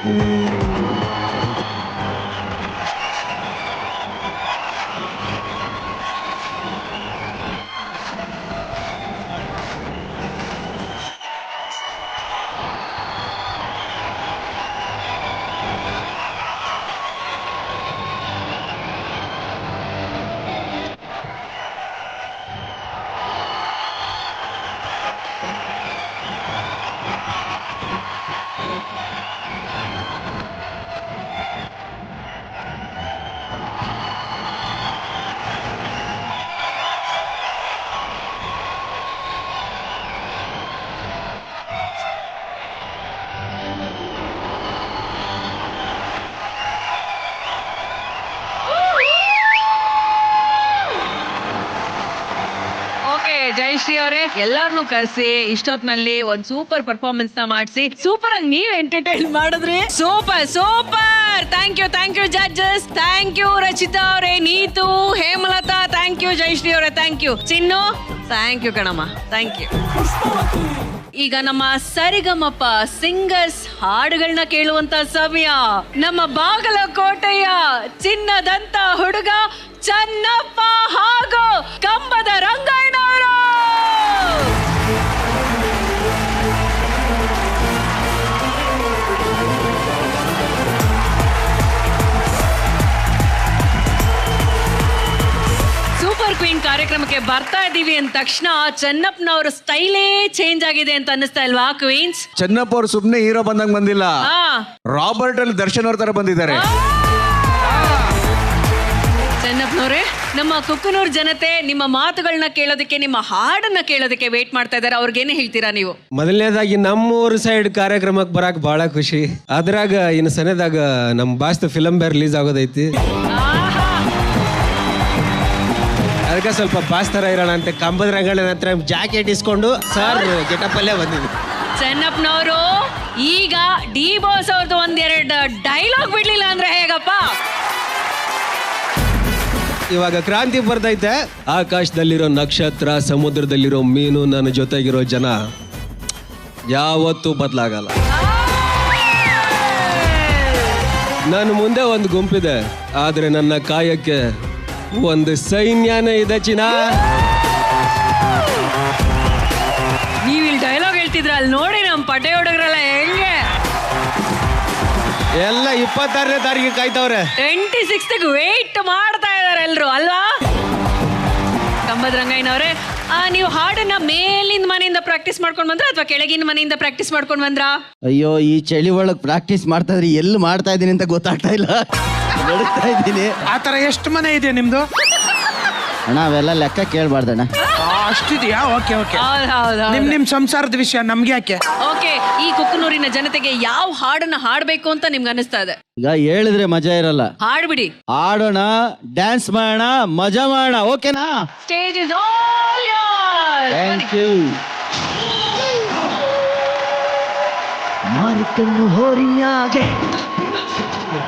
ಜಯಶ್ರೀ ಅವರೇ, ಎಲ್ಲಾರನ್ನೂ ಕರೆಸಿ ಇಷ್ಟೊತ್ನಲ್ಲಿ ಒಂದ್ ಸೂಪರ್ ಪರ್ಫಾರ್ಮೆನ್ಸ್ ನ ಮಾಡಿಸಿ ಸೂಪರ್ ಆಗಿ ನೀವ್ ಎಂಟರ್ಟೈನ್ ಮಾಡಿದ್ರಿ. Super super. Thank you judges. Thank you Rachita ಅವರೇ, ನೀತು, ಹೇಮಲತಾ. ಥ್ಯಾಂಕ್ ಯು ಜಯಶ್ರೀ ಅವರೇ. Thank you Chinnu. Thank you ಕಣಮ್ಮ. Thank you. ಈಗ ನಮ್ಮ ಸರಿಗಮಪ ಸಿಂಗರ್ಸ್ ಹಾಡುಗಳನ್ನ ಕೇಳುವಂತ ಸಮಯ. ನಮ್ಮ ಬಾಗಲಕೋಟೆಯ ಚಿನ್ನದಂತ ಹುಡುಗ ಚನ್ನಪ್ಪ ಹಾಗೂ ಕಂಬದ ರಂಗಯ್ಯನವರು. ಸೂಪರ್ ಕ್ವೀನ್ ಕಾರ್ಯಕ್ರಮಕ್ಕೆ ಬರ್ತಾ ಇದೀವಿ ಅಂದ ತಕ್ಷಣ ಚೆನ್ನಪ್ಪನವ್ರ ಸ್ಟೈಲೇ ಚೇಂಜ್ ಆಗಿದೆ ಅಂತ ಅನ್ನಿಸ್ತಾ ಇಲ್ವಾ ಕ್ವೀನ್ಸ್? ಚೆನ್ನಪ್ಪ ಅವ್ರು ಸುಮ್ನೆ ಹೀರೋ ಬಂದಂಗ್ ಬಂದಿಲ್ಲ, ರಾಬರ್ಟ್ ಅಲ್ಲಿ ದರ್ಶನ್ ಅವ್ರ ತರ ಬಂದಿದ್ದಾರೆ. ಚೆನ್ನಪ್ಪನವ್ರೆ, ನಮ್ಮ ಕುಕ್ಕನೂರ್ ಜನತೆ ನಿಮ್ಮ ಮಾತುಗಳನ್ನ ಕೇಳೋದಕ್ಕೆ, ನಿಮ್ಮ ಹಾಡನ್ನ ಕೇಳೋದಕ್ಕೆ ವೇಟ್ ಮಾಡ್ತಾ ಇದಾರೆ. ಅವ್ರಿಗೇನೆ ಹೇಳ್ತೀರಾ ನೀವು? ಮೊದಲನೇದಾಗಿ ನಮ್ಮೂರ್ ಸೈಡ್ ಕಾರ್ಯಕ್ರಮಕ್ಕೆ ಬರಾಕ್ ಬಹಳ ಖುಷಿ. ಅದ್ರಾಗ ಇನ್ನು ಸನೇದಾಗ ನಮ್ ಬಾಸ್ತ ಫಿಲಂ ಬೇರೆ ರಿಲೀಸ್ ಆಗೋದೈತಿ. ಅದಕ್ಕೆ ಸ್ವಲ್ಪ ಬಾಸ್ ತರ ಇರೋಣ ಅಂತ ಕಂಬದ ರಂಗಣ್ಣ ಹತ್ರ ಜಾಕೆಟ್ ಇಸ್ಕೊಂಡು ಸರ್ ಗೆಟಪ್ ಅಲ್ಲೇ ಬಂದಿದ್ವಿ. ಚೆನ್ನಪ್ಪನವರು ಈಗ ಡಿ ಬಾಸ್ ಅವ್ರದ್ದು 1-2 ಡೈಲಾಗ್ ಬಿಡ್ಲಿಲ್ಲ ಅಂದ್ರೆ ಹೇಗಪ್ಪ? ಇವಾಗ ಕ್ರಾಂತಿ ಬರ್ತೈತೆ. ಆಕಾಶದಲ್ಲಿರೋ ನಕ್ಷತ್ರ, ಸಮುದ್ರದಲ್ಲಿರೋ ಮೀನು, ನನ್ನ ಜೊತೆಗಿರೋ ಜನ ಯಾವತ್ತೂ ಬದಲಾಗಲ್ಲ. ನನ್ನ ಮುಂದೆ ಒಂದು ಗುಂಪಿದೆ, ಆದ್ರೆ ನನ್ನ ಕಾಯಕ್ಕೆ ಒಂದು ಸೈನ್ಯನೇ ಇದೆ ಚಿನ್ನ. ನೀವ್ ಇಲ್ಲಿ ಡೈಲಾಗ್ ಹೇಳ್ತಿದ್ರ, ಅಲ್ಲಿ ನೋಡಿ ನಮ್ ಪಡ್ಡೆ ಹುಡುಗರಲ್ಲ ಹೆಂಗೆ ಎಲ್ಲ 26ನೇ ತಾರೀಕಿಗೆ ಕಾಯ್ತವ್ರೆ. 26ಗೆ ವೇಟ್ ಮಾಡ್ತಾ ಇದಾರೆ ಎಲ್ರು ಅಲ್ವಾ? ಕಂಬದ ರಂಗಯ್ಯನವ್ರೆ, ನೀವು ಹಾಡನ್ನ ಮೇಲಿನ ಮನೆಯಿಂದ ಪ್ರಾಕ್ಟೀಸ್ ಮಾಡ್ಕೊಂಡ್ ಬಂದ್ರ ಅಥವಾ ಕೆಳಗಿನ ಮನೆಯಿಂದ ಪ್ರಾಕ್ಟೀಸ್ ಮಾಡ್ಕೊಂಡ್ ಬಂದ್ರ? ಅಯ್ಯೋ, ಈ ಚಳಿ ಒಳಗ್ ಪ್ರಾಕ್ಟೀಸ್ ಮಾಡ್ತಾ ಇದ್ರಿ, ಎಲ್ಲಿ ಮಾಡ್ತಾ ಇದೀನಿ ಅಂತ ಗೊತ್ತಾಗ್ತಾ ಇಲ್ಲ. ನಡುತ್ತಾ ಇದ್ದೀನಿ. ಆತರ ಎಷ್ಟು ಮನೆ ಇದೆ ನಿಮ್ದು? ಅಣ್ಣ ಅವೆಲ್ಲ ಲೆಕ್ಕ ಕೇಳ್ಬಾರ್ದಣ್ಣ. ಅಷ್ಟಿದ್ಯಾ? Okay okay. ನಿಮ್ ಸಂಸಾರದ ವಿಷಯ ನಮ್ಗೆ ಯಾಕೆ? ಓಕೆ, ಈ ಕುಕ್ಕನೂರಿನ ಜನತೆಗೆ ಯಾವ ಹಾಡನ್ನ ಹಾಡ್ಬೇಕು ಅಂತ ನಿಮ್ಗೆ ಅನಿಸ್ತಾ ಇದೆ? ಈಗ ಹೇಳಿದ್ರೆ ಮಜಾ ಇರಲ್ಲ. ಹಾಡ್ಬಿಡಿ. ಆಡೋಣ, ಡ್ಯಾನ್ಸ್ ಮಾಡೋಣ, ಮಜಾ ಮಾಡೋಣ. ಓಕೆನಾ? Stage is all yours. Thank you. ಮಾರಿಕಣ್ಣು ಹೋರಿಯಾಗೆ,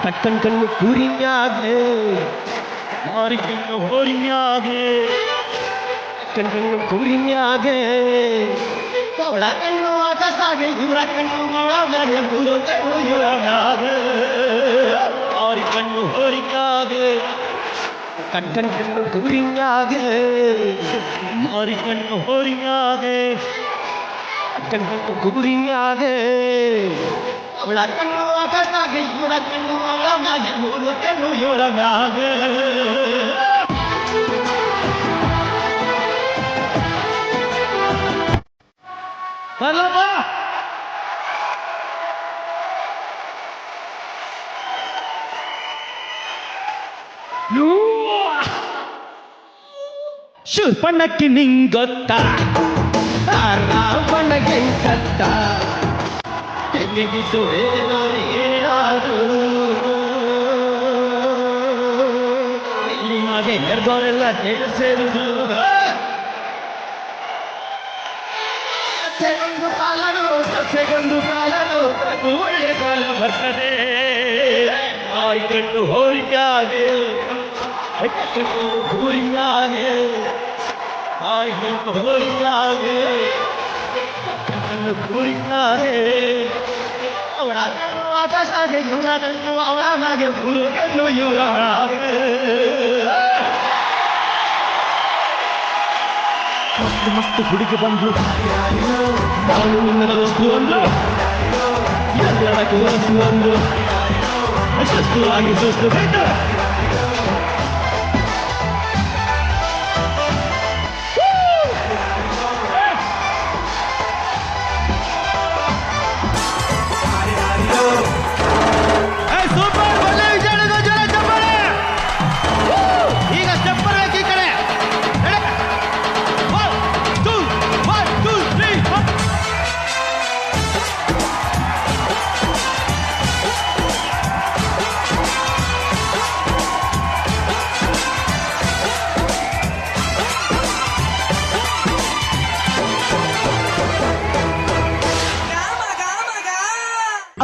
ಕಟ್ಟನ್ ಕಣ್ಣು ಕೂರಿಯಾಗೆ, ಮಾರಿಕಣ್ಣು ಹೋರಿಯಾಗೆ, ಕಣ್ಣು ಕೂರಿಯಾಗೆ, ಅವಳ ಕಣ್ಣು ಆಕಾಶಾಗೆ, ಇವಳ ಕಣ್ಣು ಮೊಳಗೆ, ಗುರು ಕಣ್ಣು ಇವಳಾಗೆ, ಮಾರಿಕಣ್ಣು ಹೋರಿಯಾಗೆ, ಕಟ್ಟನ್ ಕಣ್ಣು ಕೂರಿಯಾಗೆ, ಮಾರಿಕಣ್ಣು ಹೋರಿಯಾಗೆ, ಕಣ್ಣು ಕೂರಿಯಾಗೆ, ಅವಳ ಕಣ್ಣು ಆಕಾಶಾಗೆ, ಇವಳ ಕಣ್ಣು ಮೊಳಗೆ, ಗುರು ಕಣ್ಣು ಇವಳಾಗೆ. ಶೂರ್ಪಣಕ್ಕಿ ನಿಂಗೊತ್ತ ರಾವಣಗೆ ಕತ್ತ ತೆಗೆದಿದ್ದು ಯಾರು ನಿಮಗೆ ನೆರೆದವರೆಲ್ಲ ಸೇರಿದು ಸೆಗೊಂದು ಕಾಲನು ಒಳ್ಳೆ ಕಾಲ ಬರ್ತದೆ ಆಯ್ಕಟ್ಟು ಹೋರಿಯಾಗೆ ಹೋರಿಯಾಗೆ ಆಯ್ಕಟ್ಟು ಹೋರಿಯಾಗೆ ಹೋರಿಯಾಗೆ ಅವಳ ಆಕಾಶಾಗೆ ಇವರನ್ನು ಅವಳಾಗೆ ಹುಡುಗನ್ನು ಇವರಾಗೆ ಮಸ್ತ್ ಮಸ್ತ್ ಹುಡುಗಿ ಬಂದು ನಾನು ನಿನ್ನ ದೋಸ್ತು ಅಂದು ಎಲ್ಲರಕ್ಕೂ ವಸ್ತು ಅಂದು ಅಷ್ಟು ಆಗಿ ದೋಸ್ತು ಬೇಡ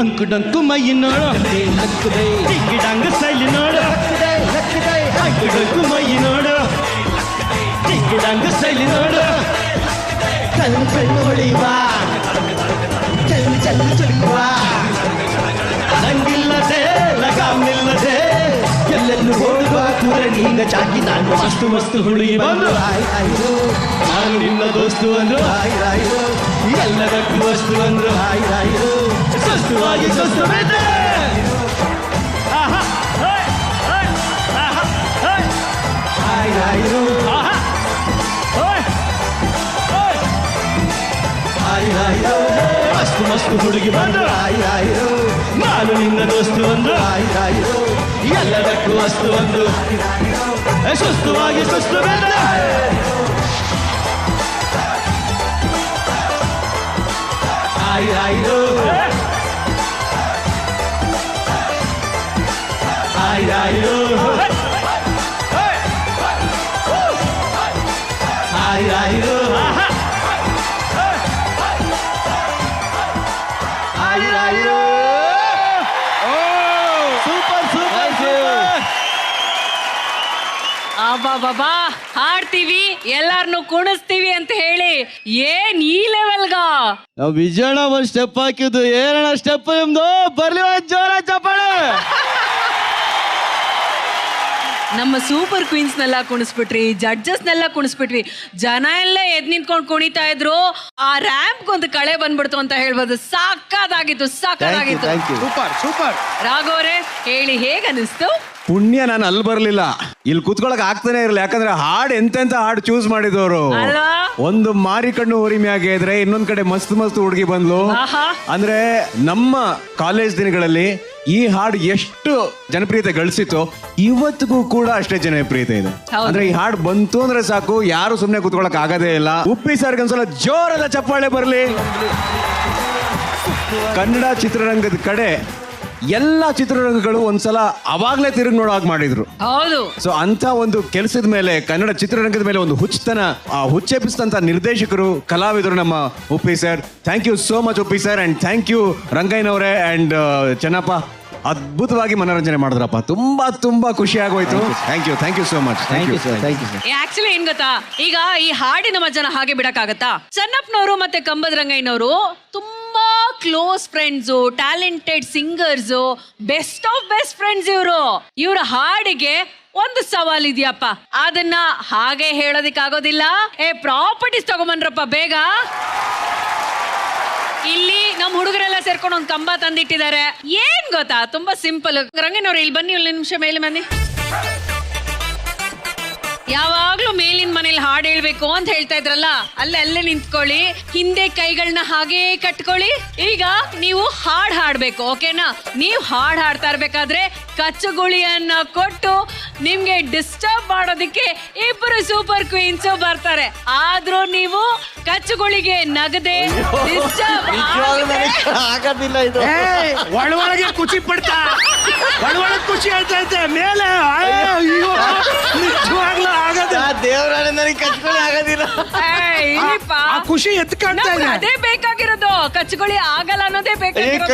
ಅಂಕುಡಂಕು ಮೈ ನೋಡು ಟಿಂಗಿಡಂಗ ಸೈಲಿ ನೋಡು ಅಂಕುಡಂಕು ಮೈ ನೋಡು ಟಿಂಗಿಡಂಗ ಸೈಲಿ ನೋಡು ಕಣ್ಣು ಕಣ್ಣು ಹೊಳೆಯುವ ಚೆಲ್ಲು ಚೆಲ್ಲು ಚುಳಿಯುವ ನಂಗಿಲ್ಲದೆ ಲಗಾಮಿಲ್ಲದೆ ಎಲ್ಲೆಲ್ಲೂ ಓಡುವ ಕೂರನೀಗ ಚಾಕಿ ನಾನು ಮಸ್ತು ಮಸ್ತು ಹುಡುಗಿ ಬಂದು ನಾನು ನಿನ್ನ ದೋಸ್ತು ಅಂದ್ರು ಎಲ್ಲರಕ್ಕೂ ವಸ್ತು ಅಂದ್ರು ಸ್ವಸ್ಥವಾಗಿ ಸ್ವಸ್ಥ ಬೇಡ ಮಸ್ತು ಮಸ್ತು ಹುಡುಗಿ ಬಂದು ನಾನು ನಿನ್ನ ದೋಸ್ತು ಅಂದ್ರು ಎಲ್ಲದಕ್ಕೂ ವಸ್ತು ಅಂದ್ರು ಸ್ವಸ್ಥವಾಗಿ ಸ್ವಸ್ಥ ಬೇಡ ಆಯ್ರಾಯ್ರು ಆಯ್ರಾಯ್ರು ಆಯ್ರಾಯ್ರು ಆಯ್ರಾಯ್ರು ಸೂಪರ್ ಸೂಪರ್ ಸೂಪರ್ ಅಬ್ಬಾ ಹಾಡ್ತೀವಿ ಎಲ್ಲಾರನ್ನು ಕುಣಿಸ್ತೀವಿ ಅಂತ ಹೇಳಿ ಏನ್ ಈ ಲೆವೆಲ್ಗ ನಾವು ವಿಜಯಣ್ಣ ಒಂದ್ ಸ್ಟೆಪ್ ಹಾಕಿದ್ದು ಏನಣ್ಣ ಸ್ಟೆಪ್ ನಿಮ್ದು ಬರ್ಲಿ ಒಂದ್ ಜೋರ ಚಪ್ಪಾಳೆ ನಮ್ಮ ಸೂಪರ್ ಕ್ವೀನ್ಸ್ ನೆಲ್ಲ ಕುಣಿಸ್ಬಿಟ್ರಿ ಜಡ್ಜಸ್ ನೆಲ್ಲ ಕುಣಿಸ್ಬಿಟ್ವಿ ಜನ ಎಲ್ಲ ಎದ್ ನಿಂತ್ಕೊಂಡು ಕುಣಿತಾ ಇದ್ರು ಆ ರ್ಯಾಂಪ್ ಒಂದು ಕಳೆ ಬಂದ್ಬಿಡ್ತು ಅಂತ ಹೇಳ್ಬೋದು ಸಾಕಾಗಿತ್ತು ಸೂಪರ್ ಸೂಪರ್ ರಾಘವರೇ ಹೇಳಿ ಹೇಗ ಅನಿಸ್ತು ಪುಣ್ಯ ನಾನು ಅಲ್ಲಿ ಬರ್ಲಿಲ್ಲ ಇಲ್ಲಿ ಕುತ್ಕೊಳಕ್ ಆಗ್ತಾನೆ ಇರಲಿಲ್ಲ ಯಾಕಂದ್ರೆ ಹಾಡ್ ಎಂತೆಂತ ಹಾಡ್ ಚೂಸ್ ಮಾಡಿದವರು ಒಂದು ಮಾರಿ ಕಣ್ಣು ಹುರಿಮ್ಯಾಗೆ ಇದ್ರೆ ಇನ್ನೊಂದ್ ಕಡೆ ಮಸ್ತ್ ಮಸ್ತ್ ಹುಡುಗಿ ಬಂದ್ಲು ಅಂದ್ರೆ ನಮ್ಮ ಕಾಲೇಜ್ ದಿನಗಳಲ್ಲಿ ಈ ಹಾಡು ಎಷ್ಟು ಜನಪ್ರಿಯತೆ ಗಳಿಸಿತ್ತು ಇವತ್ತಿಗೂ ಕೂಡ ಅಷ್ಟೇ ಜನಪ್ರಿಯತೆ ಇದೆ ಅಂದ್ರೆ ಈ ಹಾಡು ಬಂತು ಅಂದ್ರೆ ಸಾಕು ಯಾರು ಸುಮ್ನೆ ಕುತ್ಕೊಳಕ್ ಆಗದೇ ಇಲ್ಲ ಉಪ್ಪಿ ಸರ್ಗೆ ಒಂದ್ಸಲ ಜೋರದ ಚಪ್ಪಾಳೆ ಬರ್ಲಿ ಕನ್ನಡ ಚಿತ್ರರಂಗದ ಕಡೆ ಎಲ್ಲ ಚಿತ್ರರಂಗಗಳು ಒಂದ್ಸಲ ಅವಾಗ್ಲೇ ತಿರುಗಿ ನೋಡೋ ಹಾಗೆ ಮಾಡಿದ್ರು ಹೌದು ಸೊ ಅಂತ ಒಂದು ಕೆಲಸದ ಮೇಲೆ ಕನ್ನಡ ಚಿತ್ರರಂಗದ ಮೇಲೆ ಒಂದು ಹುಚ್ಚತನ ಹುಚ್ಚೆಬ್ಬಿಸಿದಂತ ನಿರ್ದೇಶಕರು ಕಲಾವಿದರು ನಮ್ಮ Uppi sir thank you so much Uppi sir and thank you ರಂಗಯ್ಯನವರೇ ಅಂಡ್ ಚೆನ್ನಪ್ಪ ಅದ್ಭುತವಾಗಿ ಮನೋರಂಜನೆ ಮಾಡಿದ್ರಪ್ಪ ತುಂಬಾ ತುಂಬಾ ಖುಷಿ ಆಗೋಯ್ತು thank you so much actually ಏನ್ ಗೊತ್ತಾ ಈಗ ಈ ಹಾಡಿನ ಮಜನ ಹಾಗೆ ಬಿಡಕ್ಕಾಗತ್ತಾ ಚೆನ್ನಪ್ಪನವರು ಮತ್ತೆ ಕಂಬದ ರಂಗಯ್ಯನವರು ತುಂಬಾ close friends talented singers best of best friends ಇವ್ರ ಹಾಡಿಗೆ ಒಂದು ಸವಾಲ್ ಇದೆಯಪ್ಪ ಅದನ್ನ ಹಾಗೆ ಹೇಳೋದಿಕ್ಕಾಗೋದಿಲ್ಲ ಪ್ರಾಪರ್ಟೀಸ್ ತಗೊಂಬನ್ರಪ್ಪ ಬೇಗ ಇಲ್ಲಿ ನಮ್ಮ ಹುಡುಗರೆಲ್ಲ ಸೇರ್ಕೊಂಡು ಒಂದು ಕಂಬ ತಂದಿಟ್ಟಿದ್ದಾರೆ ಏನ್ ಗೊತ್ತಾ ತುಂಬಾ ಸಿಂಪಲ್ ರಂಗನವ್ರು ಇಲ್ಲಿ ಬನ್ನಿ ಒಂದು ನಿಮಿಷ ಮೇಲೆ ಬನ್ನಿ ಯಾವಾಗ್ಲೂ ಮೇಲಿನ ಮನೇಲಿ ಹಾಡು ಹೇಳ್ಬೇಕು ಅಂತ ಹೇಳ್ತಾ ಇದ್ರಲ್ಲ ಅಲ್ಲೇ ನಿಂತ್ಕೊಳ್ಳಿ ಹಿಂದೆ ಕೈಗಳನ್ನ ಹಾಗೇ ಕಟ್ಕೊಳ್ಳಿ ಈಗ ನೀವು ಹಾಡ್ ಹಾಡ್ಬೇಕು ಓಕೆನಾ ನೀವು ಹಾಡ್ ಹಾಡ್ತಾ ಇರ್ಬೇಕಾದ್ರೆ ಕಚ್ಚುಗುಳಿಯನ್ನ ಕೊಟ್ಟು ನಿಮ್ಗೆ ಡಿಸ್ಟರ್ಬ್ ಮಾಡೋದಕ್ಕೆ ಇಬ್ಬರು ಸೂಪರ್ ಕ್ವೀನ್ಸ್ ಬರ್ತಾರೆ. ಆದ್ರೂ ನೀವು ಕಚ್ಚುಗುಳಿಗೆ ನಗದೆ ಡಿಸ್ಟರ್ಬ್ ಆಗೋದಿಲ್ಲ ಇದು. ಒಳಗೆ ಖುಷಿ ಪಡ್ತಾ ಒಳಗೆ ಖುಷಿ ಆಯ್ತೈತೆ ಮೇಲೆ ನಿಜವಾಗ್ಲೂ ಆಗೋದಿಲ್ಲ. ದೇವರಾಣೆ ನನಗೆ ಕಚ್ಕೊಳ್ಳಿ ಆಗೋದಿಲ್ಲ. ಖುಷಿ ಎತ್ಕಾಣ್ತಾ ಇದೆ. ಅದೇ ಬೇಕಾಗಿರೋದು, ಕಚ್ಚುಗುಳಿ ಆಗಲ್ಲ ಅನ್ನೋದೇ ಬೇಕಾಗಿರೋದು.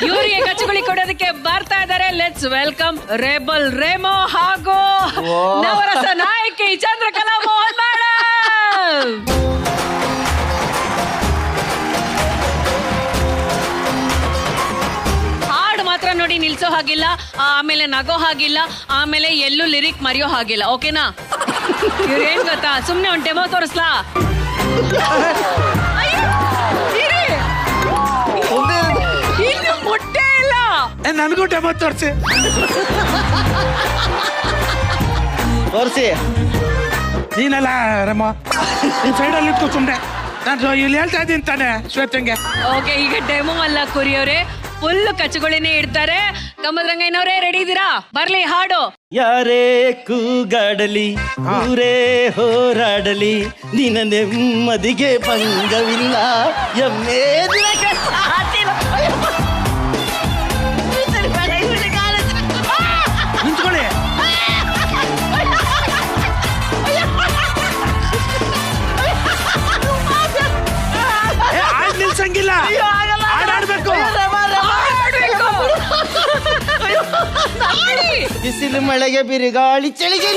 ಇವ್ರಿಗೆ ಕಚ್ಚುಗುಳಿ ಕೊಡೋದಕ್ಕೆ ಬರ್ತಾ ಇದ್ದಾರೆ. ಲೆಟ್ಸ್ ವೆಲ್ಕಮ್ ರೇಬಲ್ ರೇಮೋ ಹಾಗೂ ನವರಸ ನಾಯಕಿ ಚಂದ್ರಕಲಾ ಮೋಹನ್ ಮೇಡಮ್. ಹಾಡು ಮಾತ್ರ ನೋಡಿ ನಿಲ್ಸೋ ಹಾಗಿಲ್ಲ, ಆಮೇಲೆ ನಗೋ ಹಾಗಿಲ್ಲ, ಆಮೇಲೆ ಎಲ್ಲೂ ಲಿರಿಕ್ ಮರೆಯೋ ಹಾಗಿಲ್ಲ. ಓಕೆನಾ? ಇವ್ರೇನ್ ಗೊತ್ತಾ, ಸುಮ್ನೆ ಒಂದ್ ಡೆಮೋ ತೋರಿಸ್ಲಾ? ಇಲ್ಲಿ ಮುಟ್ಟೆ ಇಲ್ಲ. ನನಗೂ ಡೆಮೋ ತೋರಿಸಿ ನೀನಲ್ಲ ರಮ್ಮ, ನೀನ್ ಸೈಡಲ್ಲಿ ಇಟ್ಕೋ ಸುಮ್ನೆ. ನಾನು ಇಲ್ಲಿ ಹೇಳ್ತಾ ಇದ್ದೀನಿ ತಾನೆ ಶ್ವೇತಂಗೆ. ಓಕೆ, ಈಗ ಡೆಮೋ ಅಲ್ಲ ಕುರಿಯವರೇ, ಫುಲ್ ಕಚ್ಚುಗಳಿನೇ ಇಡ್ತಾರೆ. ಗಮ್ಮದ್ರಂಗಯ್ಯನವರೇ ರೆಡಿ ಇದ್ದೀರಾ? ಬರ್ಲಿ ಹಾಡು. ಯಾರೇ ಕೂಗಾಡಲಿ ಊರೇ ಹೋರಾಡಲಿ ನಿನ್ನ ನೆಮ್ಮದಿಗೆ ಭಂಗವಿಲ್ಲ ಎಮ್ಮೆ ದಿನಕ್ಕೆ ಸಾತಿಲ್ಲ. ನಿಂತ್ಕೊಳ್ಳಿ. ಹಾಡು ನಿಲ್ಸಂಗಿಲ್ಲ, ಹಾಡಾಡ್ಬೇಕು. ಬಿಸಿಲು ಮಳೆಗೆ ಬಿರುಗಾಳಿ ಚಳಿಗೆ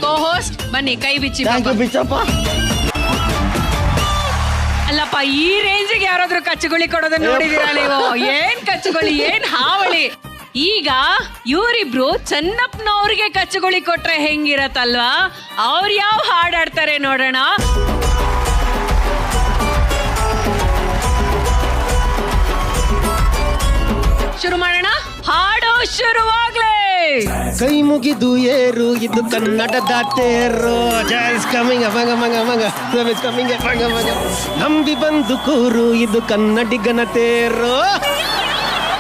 ಕೋ-ಹೋಸ್ಟ್ ಬನ್ನಿ, ಕೈ ಬಿಚ್ಚಿ. ಬಿಚ್ಚಪ್ಪ. ಅಲ್ಲಪ್ಪ, ಈ ರೇಂಜಿಗೆ ಯಾರಾದ್ರೂ ಕಚ್ಚುಗುಳಿ ಕೊಡೋದನ್ನ ನೋಡಿದೀರಾ ನೀವು? ಏನ್ ಕಚ್ಚುಗುಳಿ, ಏನ್ ಹಾವಳಿ. ಈಗ ಇವರಿಬ್ರು ಚೆನ್ನಪ್ಪನವ್ರಿಗೆ ಕಚ್ಚುಗುಳಿ ಕೊಟ್ರೆ ಹೆಂಗಿರತ್ತಲ್ವಾ? ಅವ್ರು ಯಾವ ಹಾಡಾಡ್ತಾರೆ ನೋಡೋಣ. ಶುರು ಮಾಡೋಣ. ಹಾಡು ಶುರುವಾಗ್ಲೇ. ಕೈ ಮುಗಿದು ಏರು ಇದು ಕನ್ನಡದ ತೇರು. ಜಾಯ್ಸ್ ಕಮಿಂಗ್ ಅಮಂಗ ಮಂಗ ಮಂಗ ಕಮಿಂಗ್ ಅಮಂಗ ಮಂಗ. ನಂಬಿ ಬಂದು ಕೂರು ಇದು ಕನ್ನಡಿಗನ ತೇರು.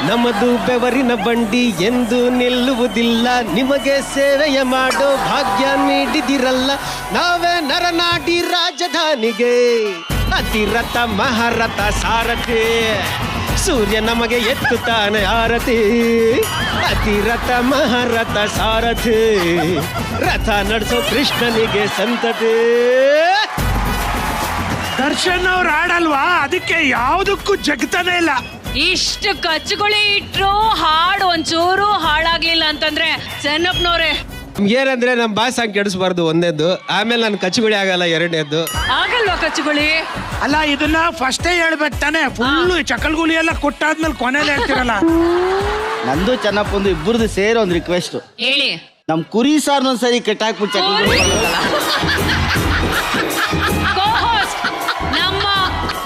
ನಮ್ಮದು ಬೆವರಿನ ಬಂಡಿ ಎಂದು ನಿಲ್ಲುವುದಿಲ್ಲ. ನಿಮಗೆ ಸೇವೆಯ ಮಾಡೋ ಭಾಗ್ಯ ನೀಡಿದಿರಲ್ಲ. ನಾವೇ ನರನಾಡಿ ರಾಜಧಾನಿಗೆ ಅತಿರಥ ಮಹಾರಥ ಸಾರಥಿ. ಸೂರ್ಯ ನಮಗೆ ಎತ್ತುತ್ತಾನೆ ಆರತಿ. ಅತಿರಥ ಮಹಾರಥ ಸಾರಥಿ. ರಥ ನಡೆಸೋ ಕೃಷ್ಣನಿಗೆ ಸಂತತಿ. ದರ್ಶನ್ ಅವ್ರು ಆಡಲ್ವಾ, ಅದಕ್ಕೆ ಯಾವುದಕ್ಕೂ ಜಗತಾನೆ ಇಲ್ಲ. ಇಷ್ಟು ಕಚ್ಚುಗುಳಿ ಇಟ್ರು ಹಾಡು ಒಂಚೂರು ಹಾಳಾಗ್ಲಿಲ್ಲ ಅಂತಂದ್ರೆ ಚೆನ್ನಪ್ಪನವ್ರೆ. ಏನಂದ್ರೆ ನಮ್ ಬಾಸ್ ಹಂಗೆ ಕೆಡಿಸ್ಬಾರ್ದು ಒಂದೇದ್ದು, ಆಮೇಲೆ ನಾನು ಕಚ್ಚುಗುಳಿ ಆಗಲ್ಲ ಎರಡನೇದ್ದು. ಆಗಲ್ವಾ ಕಚ್ಚುಗುಳಿ? ಅಲ್ಲ, ಇದನ್ನ ಫಸ್ಟೇ ಹೇಳ್ಬೇಕು ತಾನೆ. ಫುಲ್ಲು ಚಕಲ್ಗುಳಿ ಎಲ್ಲ ಕೊಟ್ಟಾದ್ಮೇಲೆ ಕೊನೆಯಲ್ಲಿ ಹೇಳ್ತಿರಲ್ಲ. ನಂದು ಚೆನ್ನಪ್ಪಂದು ಇಬ್ಬರದು ಸೇರಿ ಒಂದು ರಿಕ್ವೆಸ್ಟ್. ಹೇಳಿ. ನಮ್ ಕುರಿ ಸಾರ್ನೊಂದ್ ಸರಿ ಕೆಟ್ಟಾಕ್ಬಿಟ್ಟು ಚಕಲ್ಗುಳಿ.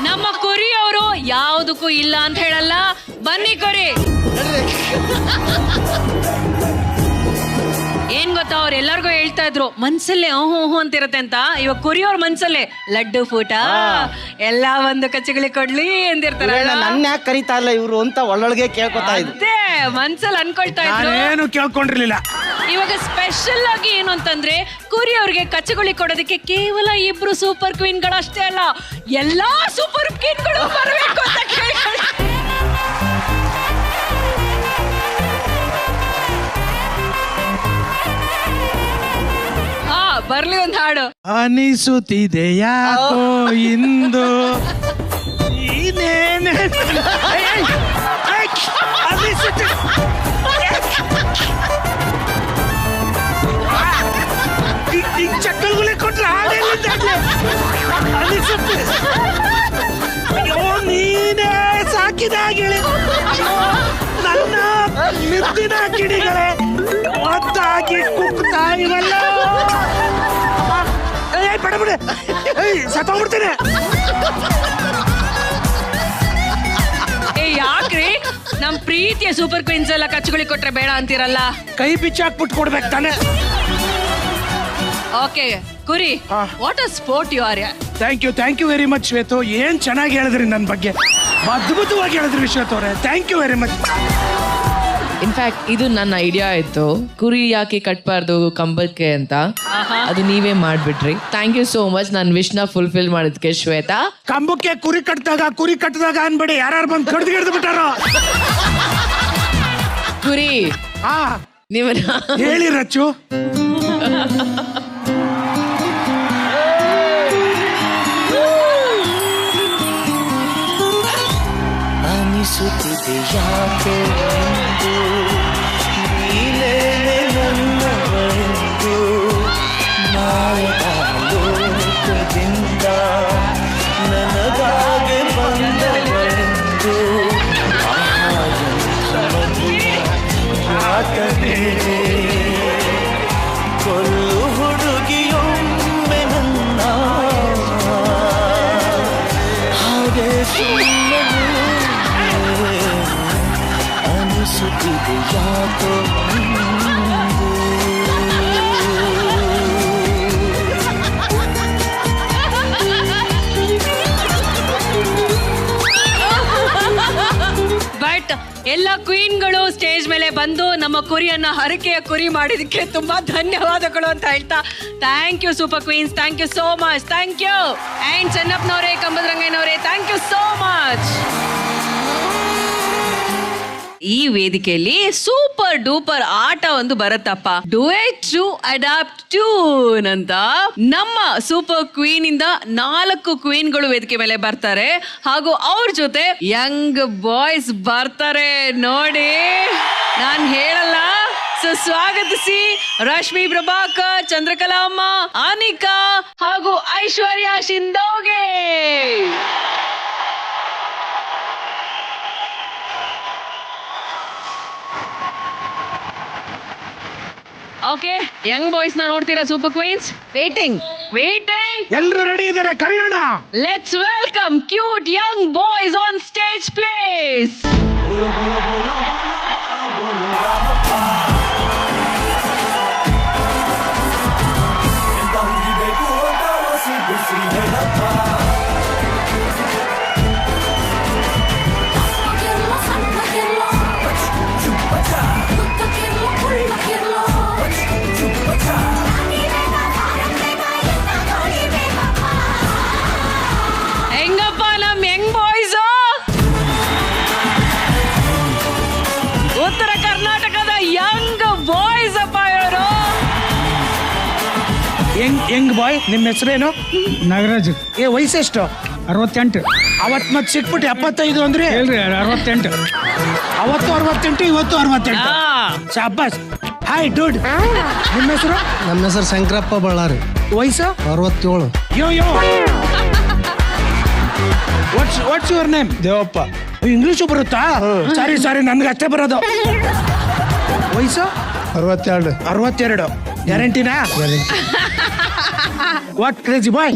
ನಮ್ಮ ಕುರಿಯವರು ಯಾವುದಕ್ಕೂ ಇಲ್ಲ ಅಂತ ಹೇಳಲ್ಲ. ಬನ್ನಿ ಕುರಿ. ಏನ್ ಗೊತ್ತಾ, ಅವ್ರ ಎಲ್ಲರಿಗೂ ಹೇಳ್ತಾ ಇದ್ರು ಮನ್ಸಲ್ಲೇ ಹೂ ಅಂತಿರತ್ತೆ ಅಂತ. ಇವಾಗ ಕುರಿಯವ್ರ ಮನ್ಸಲ್ಲೇ ಲಡ್ಡು ಫೂಟ ಎಲ್ಲ ಒಂದು ಕಚ್ಚುಗುಳಿ ಕೊಡ್ಲಿ ಅಂದಿರ್ತಾರೆ. ನನ್ನ ಯಾಕೆ ಕರಿತಾ ಇಲ್ಲ ಇವ್ರು ಅಂತ ಒಳ್ಳೊಳಗೆ ಕೇಳ್ಕೊತಾ ಇದ್ರು. ಅದೇ ಮನ್ಸಲ್ಲಿ ಅನ್ಕೊಳ್ತಾ ಇದ್ರು. ಏನು ಕೇಳ್ಕೊಂಡಿರ್ಲಿಲ್ಲ. ಇವಾಗ ಸ್ಪೆಷಲ್ ಆಗಿ ಏನು ಅಂತಂದ್ರೆ, ಕುರಿ ಅವ್ರಿಗೆ ಕಚ್ಚುಗುಳಿ ಕೊಡೋದಕ್ಕೆ ಕೇವಲ ಇಬ್ರು ಸೂಪರ್ ಕ್ವೀನ್ ಗಳಷ್ಟೇ ಅಲ್ಲ, ಎಲ್ಲಾ ಸೂಪರ್ ಕ್ವೀನ್ ಗಳು ಬರಬೇಕು ಅಂತ ಕೇಳ್ಕೊಳ್ಳಿ. ಬರ್ಲಿ ಒಂದ್ ಹಾಡು. ಅನಿಸುತ್ತಿದೆ ಯಾಕೋ ಇಂದು ಚಕ್ಕಲ್ಗುಳಿ ಕೊಟ್ರೆ ಅಯ್ಯೋ ನೀನೇ ಸಾಕಿದಾಗಿಳಿ ನನ್ನ ಮಿದ್ದಿನ ಕಿಡಿಗಳೇ ಒತ್ತಾಗಿ ಕುಕ್ತಾ ಇವಲ್ಲ. ಬೇಡ ಬಿಡ, ಸತ್ತೋಗ್ಬಿಡ್ತೇನೆ. ಯಾಕ್ರಿ ನಮ್ ಪ್ರೀತಿಯ ಸೂಪರ್ ಕ್ವೀನ್ಸ್ ಎಲ್ಲ ಕಚ್ಚುಗುಳಿ ಕೊಟ್ರೆ ಬೇಡ ಅಂತೀರಲ್ಲ? ಕೈ ಬಿಚ್ಚಿ ಹಾಕ್ಬಿಟ್ಟು ಕೊಡ್ಬೇಕು ತಾನೆ. ಓಕೆ ಕುರಿ what a sport you are. Thank you very much Shwetu. ಏನ್ ಚೆನ್ನಾಗಿ ಹೇಳಿದ್ರಿ ನನ್ನ ಬಗ್ಗೆ, ಅದ್ಭುತವಾಗಿ ಹೇಳಿದ್ರಿ ಶ್ವೇತು ಅವರೇ. Thank you very much. In fact ಇದು ನನ್ನ ಐಡಿಯಾ ಇತ್ತು, ಕುರಿ ಯಾಕೆ ಕಟ್ಬಾರ್ದು ಕಂಬಕ್ಕೆ ಅಂತ. ಅದು ನೀವೇ ಮಾಡ್ಬಿಟ್ರಿ. Thank you so much. ನನ್ನ ವಿಶ್ನ ಫುಲ್ಫಿಲ್ ಮಾಡಿದ್ಕೆ ಶ್ವೇತಾ. ಕಂಬಕ್ಕೆ ಕುರಿ ಕಟ್ಟಿದಾಗ ಅನ್ಬೇಡಿ, ಯಾರು ಬಂದು ಕಡ್ದು ಬಿಟ್ಟಾರೋ. ಕುರಿ ನೀವನ್ನ ಹೇಳಿ ರಚ್ಚು. ಅನಿಸುತ್ತಿದೆ ಯಾಕೆ ಎಂದು ನೀನೇನೆ ನನ್ನವರೆಂದು ಮಾಯದ ಲೋಕದಿಂದ ನನಗಾಗೆ ಬಂದವರೆಂದು ಯಾತನೆ ಕೊಲ್ಲು ಹುಡುಗಿಯೊಮ್ಮೆ ನನ್ನ ಹಾಗೆ ಅನಿಸುತ್ತಿದೆ ಯಾಕೋ. ಬಟ್ ಎಲ್ಲ ಕ್ವೀನ್ಗಳು ಸ್ಟೇಜ್ ಮೇಲೆ ಬಂದು ನಮ್ಮ ಕುರಿಯನ್ನ ಹರಕೆಯ ಕುರಿ ಮಾಡಿದಕ್ಕೆ ತುಂಬಾ ಧನ್ಯವಾದಗಳು ಅಂತ ಹೇಳ್ತಾ thank you super queens. Thank you so much. Thank you. And ಚೆನ್ನಪ್ಪನವರೇ, ಕಂಬದರಂಗಯ್ಯನವರೇ, ಥ್ಯಾಂಕ್ ಯು ಸೋ ಮಚ್. ಈ ವೇದಿಕೆಯಲ್ಲಿ ಸೂಪರ್ ಡೂಪರ್ ಆಟ ಒಂದು ಬರುತ್ತಪ್ಪ, ಡುಯೆಟ್ ಟು ಅಡಾಪ್ಟ್ ಟ್ಯೂನ್ ಅಂತ. ನಮ್ಮ ಸೂಪರ್ ಕ್ವೀನ್ ಇಂದ 4 ಕ್ವೀನ್ಗಳು ವೇದಿಕೆ ಮೇಲೆ ಬರ್ತಾರೆ, ಹಾಗೂ ಅವ್ರ ಜೊತೆ ಯಂಗ್ ಬಾಯ್ಸ್ ಬರ್ತಾರೆ. ನೋಡಿ, ನಾನ್ ಹೇಳಲ್ಲ. ಸ್ವಾಗತಿಸಿ ರಶ್ಮಿ ಪ್ರಭಾಕರ್, ಚಂದ್ರಕಲಾ ಅಮ್ಮ, ಅನಿಕಾ ಹಾಗೂ ಐಶ್ವರ್ಯ ಶಿಂದೋಗೆ. ಓಕೆ, ಯಂಗ್ ಬಾಯ್ಸ್ ನ ನೋಡ್ತೀರಾ ಸೂಪರ್ ಕ್ವೀನ್ಸ್? ವೇಟಿಂಗ್. ಎಲ್ಲರೂ ರೆಡಿ ಇದ್ದಾರೆ, ಕರೆಯೋಣ. Let's welcome cute Young boys on stage please. ಹೆಂಗಪ್ಪ ನಮ್ ಯಂಗ್ ಬಾಯ್ಸ್? ಉತ್ತರ ಕರ್ನಾಟಕದ ಯಂಗ್ ಬಾಯ್ಸ್ ಅಪ್ಪ ಇವರು. ಯಂಗ್ ಬಾಯ್, ನಿಮ್ಮ ಹೆಸರೇನು? ನಾಗರಾಜ್. ವಯಸ್ಸೆಷ್ಟು? 68. ಅವತ್ ಮತ್ ಸಿಕ್ಬಿಟ್ಟು 75 ಅಂದ್ರೆ? ಹೇಳ್ರಿ 68. ಅವತ್ತು 68, ಇವತ್ತು 68. ಶಾಬಾಸ್. Hi dude. ನಿಮ್ಮ ಹೆಸರು? ನಮ್ಮ ಹೆಸರು ಶಂಕರಪ್ಪ ಬಳ್ಳಾರಿ. ವಯಸ್ಸು? 67. Yo what's your name? Devappa. English ಬರುತ್ತಾ? ಸಾರಿ ನನ್ಗೆ ಅಷ್ಟೇ ಬರೋದು. ವಯಸ್ಸು? 62. ಗ್ಯಾರಂಟಿನಾ? What crazy boy?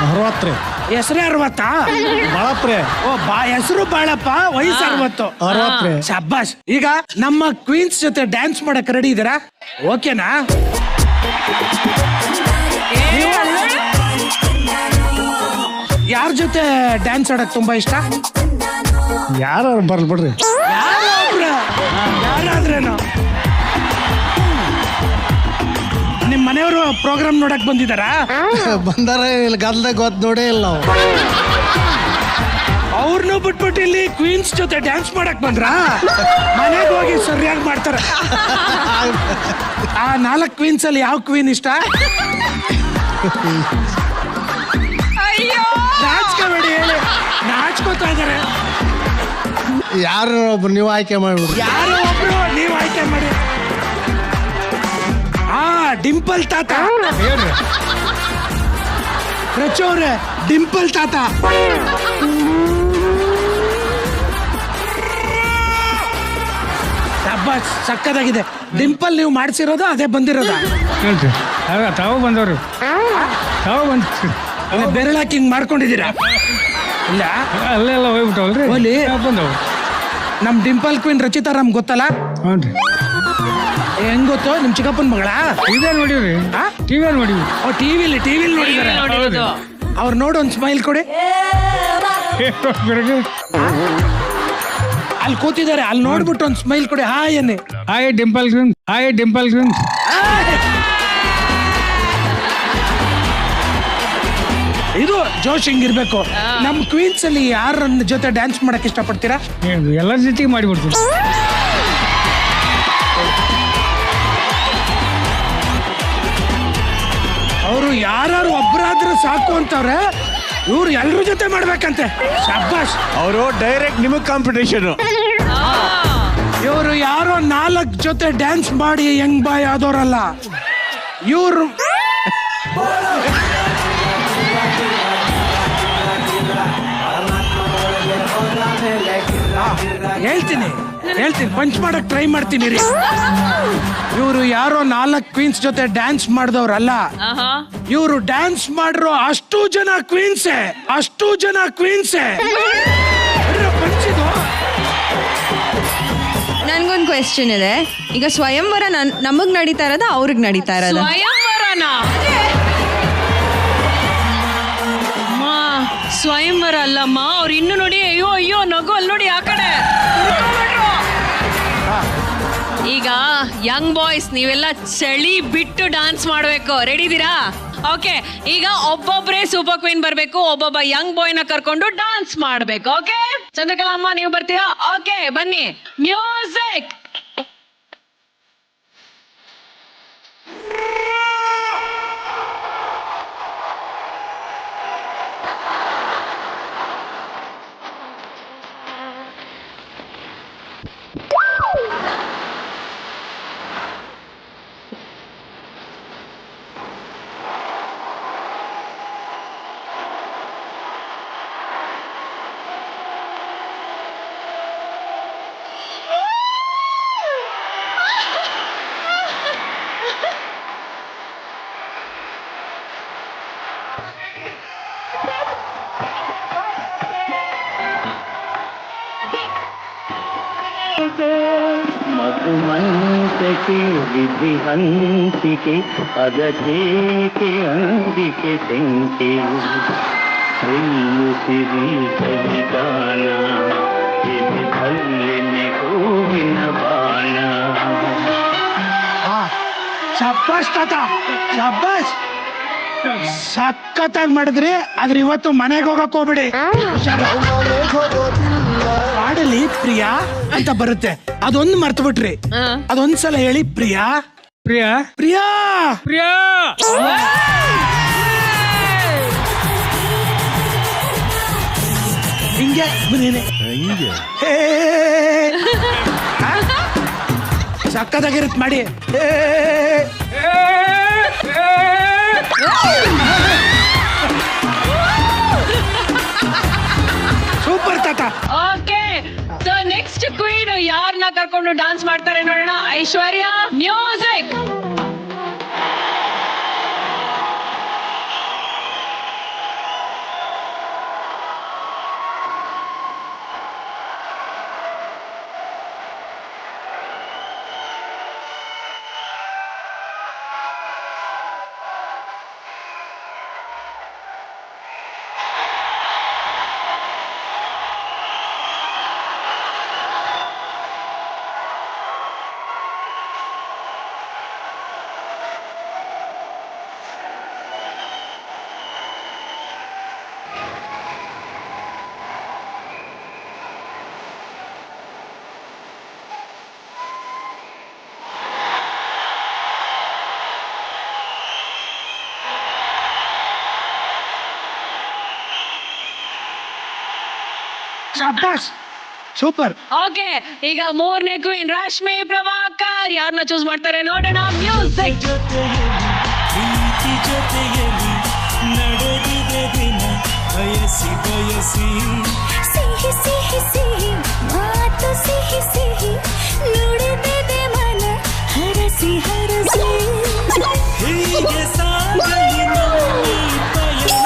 60. ಹೆಸರೇ 60? ಬಾಳಪ್ರೆ. ಹೆಸರು ಬಾಳಪ್ಪ, ವಯಸ್ಸು 60. ಶಾಬಾಸ್. ಈಗ ನಮ್ಮ ಕ್ವೀನ್ಸ್ ಜೊತೆ ಡ್ಯಾನ್ಸ್ ಮಾಡಕ್ ರೆಡಿ ಇದ್ದೀರಾ? ಓಕೆನಾ? ಯಾರ ಜೊತೆ ಡ್ಯಾನ್ಸ್ ಆಡಕ್ ತುಂಬಾ ಇಷ್ಟ? ಯಾರು ಬರ್ಲಿ ಬಿಡ್ರಿ. ಯಾರಾದ್ರೇನು? ನಿಮ್ ಮನೆಯವರು ಪ್ರೋಗ್ರಾಮ್ ನೋಡಕ್ ಬಂದಿದಾರಾ? ಬಂದಾರ ಇಲ್ಲಿ ಗಲ್ದಾಗ ಗೊತ್ತ ನೋಡೇ ಇಲ್ಲ ನಾವು. ಅವ್ರನ್ನೂ ಬಿಟ್ಬಿಟ್ಟು ಇಲ್ಲಿ ಕ್ವೀನ್ಸ್ ಜೊತೆ ಡ್ಯಾನ್ಸ್ ಮಾಡಕ್ ಬಂದ್ರ? ಮನೆಗೆ ಹೋಗಿ ಸರಿಯಾಗಿ ಮಾಡ್ತಾರ. ಆ 4 ಕ್ವೀನ್ಸ್ ಅಲ್ಲಿ ಯಾವ ಕ್ವೀನ್ ಇಷ್ಟ? ನಾಚ್ಕೋಬೇಡಿ, ಹೇಳಿ. ನಾಚ್ಕೋತಾ ಇದಾರೆ. ಯಾರು ಒಬ್ರು ನೀವು ಆಯ್ಕೆ ಮಾಡ್ಬಿಡ್ರಿ. ಯಾರು ಒಬ್ರು ನೀವು ಆಯ್ಕೆ ಮಾಡಿ. ಡಿಂಪಲ್ ತಾತ. ರಚೋರೆ, ಡಿಂಪಲ್ ತಾತ. ಶಬ್ಬಾಸ್, ಸಕ್ಕದಾಗಿದೆ. ಡಿಂಪಲ್ ನೀವು ಮಾಡಿಸಿರೋದು ಅದೇ ಬಂದಿರೋದ? ಹೇಳ್ರಿ, ತಾವು ಬಂದವ್ರು. ತಾವು ಬಂದ ಬೆರಳಾಕಿ ಹಿಂಗ್ ಮಾಡ್ಕೊಂಡಿದ್ದೀರಾ? ಇಲ್ಲ, ಅಲ್ಲೆಲ್ಲ ಹೋಗ್ಬಿಟ್ಟವಲ್ರಿ. ಹೋಲಿ ಬಂದವು. ನಮ್ ಡಿಂಪಲ್ ಕ್ವೀನ್ ರಚಿತಾ ರಾಮ್ ಗೊತ್ತಲ್ಲ? ಹ್ಞೂ ರೀ. ಹೆಂಗ್ ಗೊತ್ತು? ನಿಮ್ ಚಿಕ್ಕಪ್ಪನ ಮಗಳ? ಇದೇ ನೋಡಿವ್ರಿ. ಟಿವಿಯಲ್ಲಿ ನೋಡಿ. ಓ ಟಿವಿಲಿ ನೋಡಿದ್ದಾರೆ. ಅವ್ರು ನೋಡಿ ಒಂದು ಸ್ಮೈಲ್ ಕೊಡಿ. ಅಲ್ಲಿ ಕೂತಿದ್ದಾರೆ, ಅಲ್ಲಿ ನೋಡ್ಬಿಟ್ಟು ಒಂದು ಸ್ಮೈಲ್ ಕೊಡಿ. ಹಾಯ್ ಅನ್ನಿ. Hi Dimple green. Hi Dimple green. ಇದು ಜೋಶ್ ಹಿಂಗಿರ್ಬೇಕು. ನಮ್ ಕ್ವೀನ್ಸ್ ಅಲ್ಲಿ ಯಾರ ಜೊತೆ ಡ್ಯಾನ್ಸ್ ಮಾಡಕ್ ಇಷ್ಟಪಡ್ತೀರಾ? ಎಲ್ಲರ ಜೊತೆಗೆ ಮಾಡಿಬಿಡ್ತೀವಿ. ಅವರು ಯಾರು ಒಬ್ಬರಾದ್ರೂ ಸಾಕು ಅಂತವ್ರೆ, ಇವ್ರು ಎಲ್ರ ಜೊತೆ ಮಾಡ್ಬೇಕಂತೆ. ಶಬ್ಬಾಷ್. ಅವರು ಡೈರೆಕ್ಟ್ ನಿಮಗ್ ಕಾಂಪಿಟೇಷನ್. ಇವರು ಯಾರೋ 4 ಜೊತೆ ಡ್ಯಾನ್ಸ್ ಮಾಡಿ ಯಂಗ್ ಬಾಯ್ ಆದವ್ರಲ್ಲ ಇವ್ರು. ಹೇಳ್ತೀನಿ ಪಂಚ್ ಮಾಡಕ್ ಟ್ರೈ ಮಾಡ್ತೀನಿ ರೀ. ಇವರು ಯಾರೋ 4 ಕ್ವೀನ್ಸ್ ಜೊತೆ ಡ್ಯಾನ್ಸ್ ಮಾಡಿದವ್ರಲ್ಲ, ಇವರು ಡ್ಯಾನ್ಸ್ ಮಾಡಿರೋ ಅಷ್ಟು ಜನ ಕ್ವೀನ್ಸೇ. ನನ್ಗೊಂದು ಕ್ವೆಶ್ಚನ್ ಇದೆ. ಈಗ ಸ್ವಯಂವರ ನಮಗ್ ನಡೀತಾ ಇರೋದ ಅವ್ರಿಗೆ ನಡೀತಾ ಇರೋದ? ಸ್ವಯಂವರ ಅಲ್ಲಮ್ಮ, ಅವ್ರು ಇನ್ನು ನೋಡಿ. ಅಯ್ಯೋ ನಗು ಅಲ್ಲಿ ನೋಡಿ ಆ ಕಡೆ. ಈಗ ಯಂಗ್ ಬಾಯ್ಸ್ ನೀವೆಲ್ಲ ಚಳಿ ಬಿಟ್ಟು ಡಾನ್ಸ್ ಮಾಡ್ಬೇಕು. ರೆಡಿ ಇದೀರಾ? ಓಕೆ, ಈಗ ಒಬ್ಬೊಬ್ರೆ ಸೂಪರ್ ಕ್ವೀನ್ ಬರ್ಬೇಕು, ಒಬ್ಬೊಬ್ಬ ಯಂಗ್ ಬಾಯ್ ನ ಕರ್ಕೊಂಡು ಡಾನ್ಸ್ ಮಾಡ್ಬೇಕು. ಓಕೆ ಚಂದ್ರಕಲಾ ಅಮ್ಮ ನೀವು ಬರ್ತೀರಾ? ಓಕೆ ಬನ್ನಿ, ಮ್ಯೂಸಿಕ್. ಮಧುಮಂತಕ್ಕೆ ವಿಧಿ ಹಂಚಿಕೆ ಅದಕ್ಕೆ ಅಂದಿಕೆ ತೆಂಕೆಯು ಹೆಲ್ಲು ಸಿರಿ ಕಲಿಗಾನ ಇದು ಕಲ್ಲಿನ ಹೂವಿನ ಬಾಣ. ಶಬ್ಬಾಷ್ ತಾತ, ಶಬ್ಬಾಷ್. ಸಖತ್ತಾಗಿ ಮಾಡಿದ್ರಿ. ಆದ್ರೆ ಇವತ್ತು ಮನೆಗೆ ಹೋಗಕ್ ಹೋಗ್ಬಿಡಿ. ಹಾಡಲ್ಲಿ ಪ್ರಿಯಾ ಅಂತ ಬರುತ್ತೆ, ಅದೊಂದು ಮರ್ತು ಬಿಟ್ರಿ. ಅದೊಂದ್ಸಲ ಹೇಳಿ, ಪ್ರಿಯಾ ಪ್ರಿಯಾ ಪ್ರಿಯಾ ಪ್ರಿಯಾ. ಹಿಂಗೆ ಸಕ್ಕತ್ತಾಗಿರುತ್ತೆ ಮಾಡಿ. ಸೂಪರ್ ತಾತ. ಓಕೆ, ಸೊ ನೆಕ್ಸ್ಟ್ ಕ್ವೀನ್ ಯಾರನ್ನ ಕರ್ಕೊಂಡು ಡಾನ್ಸ್ ಮಾಡ್ತಾರೆ ನೋಡೋಣ. ಐಶ್ವರ್ಯ, ಮ್ಯೂಸಿಕ್. ಸೂಪರ್. ಓಕೆ, ಈಗ 3ನೇ ಕ್ವೀನ್ ರಶ್ಮಿ ಪ್ರಭಾಕರ್. ಯಾರನ್ನ ಚೂಸ್ ಮಾಡ್ತಾರೆ ನೋಡೋಣ. ಮ್ಯೂಸಿಕ್. ಪ್ರೀತಿ ಜೊತೆಯಲ್ಲಿ ನಡೆದಿದೆ ದಿನ ಬಯಸಿ ಬಯಸಿ ಸಿಹಿ ಸಿಹಿ ಸಿಹಿ ಮಾತು ಸಿಹಿ ಸಿಹಿ ನುಡಿದಿದೆ ಮನ ಹರಸಿ ಹರಸಿ. ಹೀಗೆ ಸಾಗಲಿ ನಮ್ಮಿ ಪಯಣ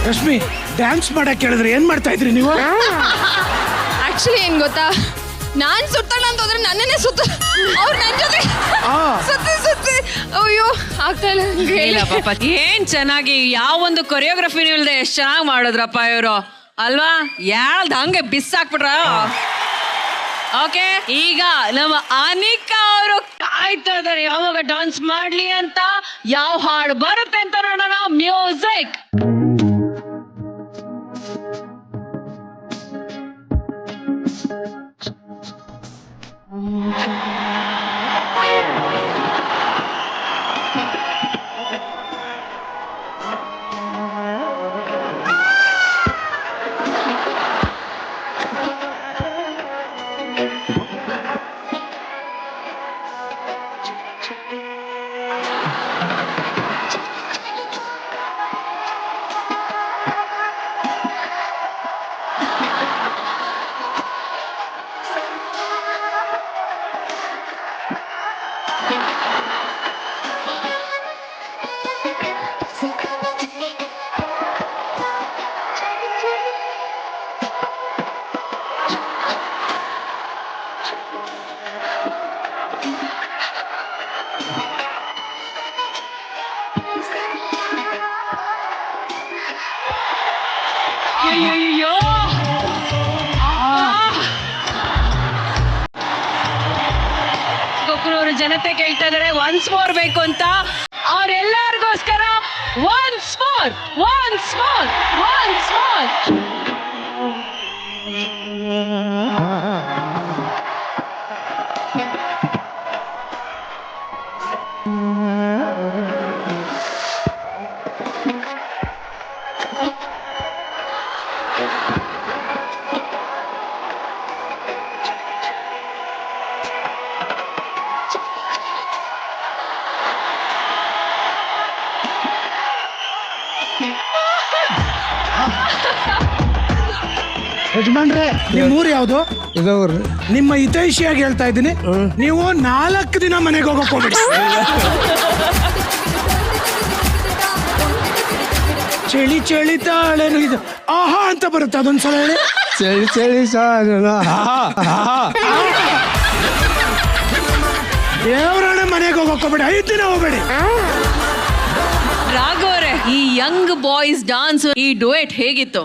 ರಶ್ಮಿ ಡ್ಯಾನ್ಸ್ ಮಾಡಕ್ ಹೇಳಿದ್ರೆ ಏನ್ ಮಾಡ್ತಾ ಇದ್ರಿ ನೀವು? ಆಕ್ಚುಲಿ ಏನ್ ಗೊತ್ತಾ, ನಾನ್ ಸುತ್ತಣ ಅಂತ ಹೋದ್ರೆ ನನ್ನನ್ನೇ ಸುತ್ತ ಅವ್ರು ನನ್ ಜೊತೆ ಸುತ್ತಿ ಸುತ್ತಿ ಅಯ್ಯೋ ಆಗ್ತಾ ಇಲ್ಲ. ಪಾಪ ಏನ್ ಚೆನ್ನಾಗಿ ಯಾವೊಂದು ಕೊರಿಯೋಗ್ರಫಿನೂ ಇಲ್ದೆ ಎಷ್ಟ್ ಚೆನ್ನಾಗಿ ಮಾಡಿದ್ರಪ್ಪ ಇವರು ಅಲ್ವಾ? ಯಾಳ್ದ ಹಂಗೆ ಬಿಸಾಕ್ಬಿಟ್ರ. ಓಕೆ, ಈಗ ನಮ್ಮ ಅನಿಕಾ ಅವರು ಕಾಯ್ತಾ ಇದಾರೆ ಯಾವಾಗ ಡಾನ್ಸ್ ಮಾಡ್ಲಿ ಅಂತ. ಯಾವ ಹಾಡು ಬರುತ್ತೆ ಅಂತ ನೋಡೋಣ. ಮ್ಯೂಸಿಕ್. ಅಯ್ಯೋ ಕೊಕ್ಕನೂರು ಜನತೆ ಕೇಳ್ತಾ ಇದಾರೆ ಒನ್ಸ್ ಮೋರ್ ಬೇಕು ಅಂತ. ಅವ್ರೆಲ್ಲರಿಗೋಸ್ಕರ once more, once more, once more. ಯಜಮಾನ್ರೆ, ನಿಮ್ ಊರು ಯಾವ್ದು? ನಿಮ್ಮ ಹಿತೈಷಿಯಾಗಿ ಹೇಳ್ತಾ ಇದ್ದೀನಿ, ನೀವು 4 ದಿನ ಮನೆಗೆ ಹೋಗಕ್ ಹೋಗ್ಬಿಡಿ. ಚಳಿ ಚಳಿ ತಾಳೇನು ಇದು ಆಹಾ ಅಂತ ಬರುತ್ತೆ, ಅದೊಂದ್ಸಲ ಹೇಳಿ. ಚಳಿ ಚಳಿ ದೇವರಾಣೆ ಮನೆಗೆ ಹೋಗಕ್ ಹೋಗ್ಬೇಡಿ, 5 ದಿನ ಹೋಗ್ಬೇಡಿ. ರಾಘವ್ರೆ, ಈ ಯಂಗ್ ಬಾಯ್ಸ್ ಡಾನ್ಸ್, ಈ ಡುಯೆಟ್ ಹೇಗಿತ್ತು?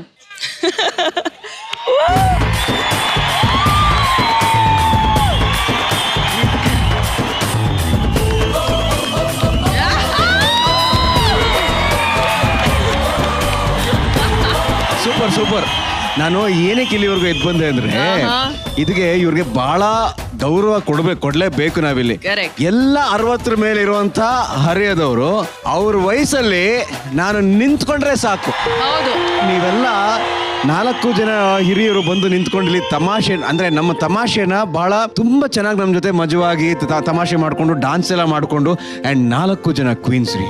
Super super. ನಾನು ಏನಕ್ಕೆ ಇಲ್ಲಿವರೆಗೂ ಎದ್ದು ಬಂದೆ ಅಂದ್ರೆ ಇದಕ್ಕೆ ಇವ್ರಿಗೆ ಬಹಳ ಗೌರವ ಕೊಡ್ಲೇಬೇಕು ನಾವಿಲ್ಲಿ. ಎಲ್ಲ 60 ಮೇಲೆ ಇರುವಂತ ಹರಿಯದವರು ಅವ್ರ ವಯಸ್ಸಲ್ಲಿ ನಾನು ನಿಂತ್ಕೊಂಡ್ರೆ ಸಾಕು. ನೀವೆಲ್ಲ 4 ಜನ ಹಿರಿಯರು ಬಂದು ನಿಂತ್ಕೊಂಡಿಲ್ಲಿ ತಮಾಷೆ ಅಂದ್ರೆ ನಮ್ಮ ತಮಾಷೆನ ಬಹಳ ತುಂಬಾ ಚೆನ್ನಾಗಿ ನಮ್ಮ ಜೊತೆ ಮಜವಾಗಿ ತಮಾಷೆ ಮಾಡ್ಕೊಂಡು ಡಾನ್ಸ್ ಎಲ್ಲ ಮಾಡ್ಕೊಂಡು ಅಂಡ್ 4 ಜನ ಕ್ವೀನ್ಸ್ ರೀ.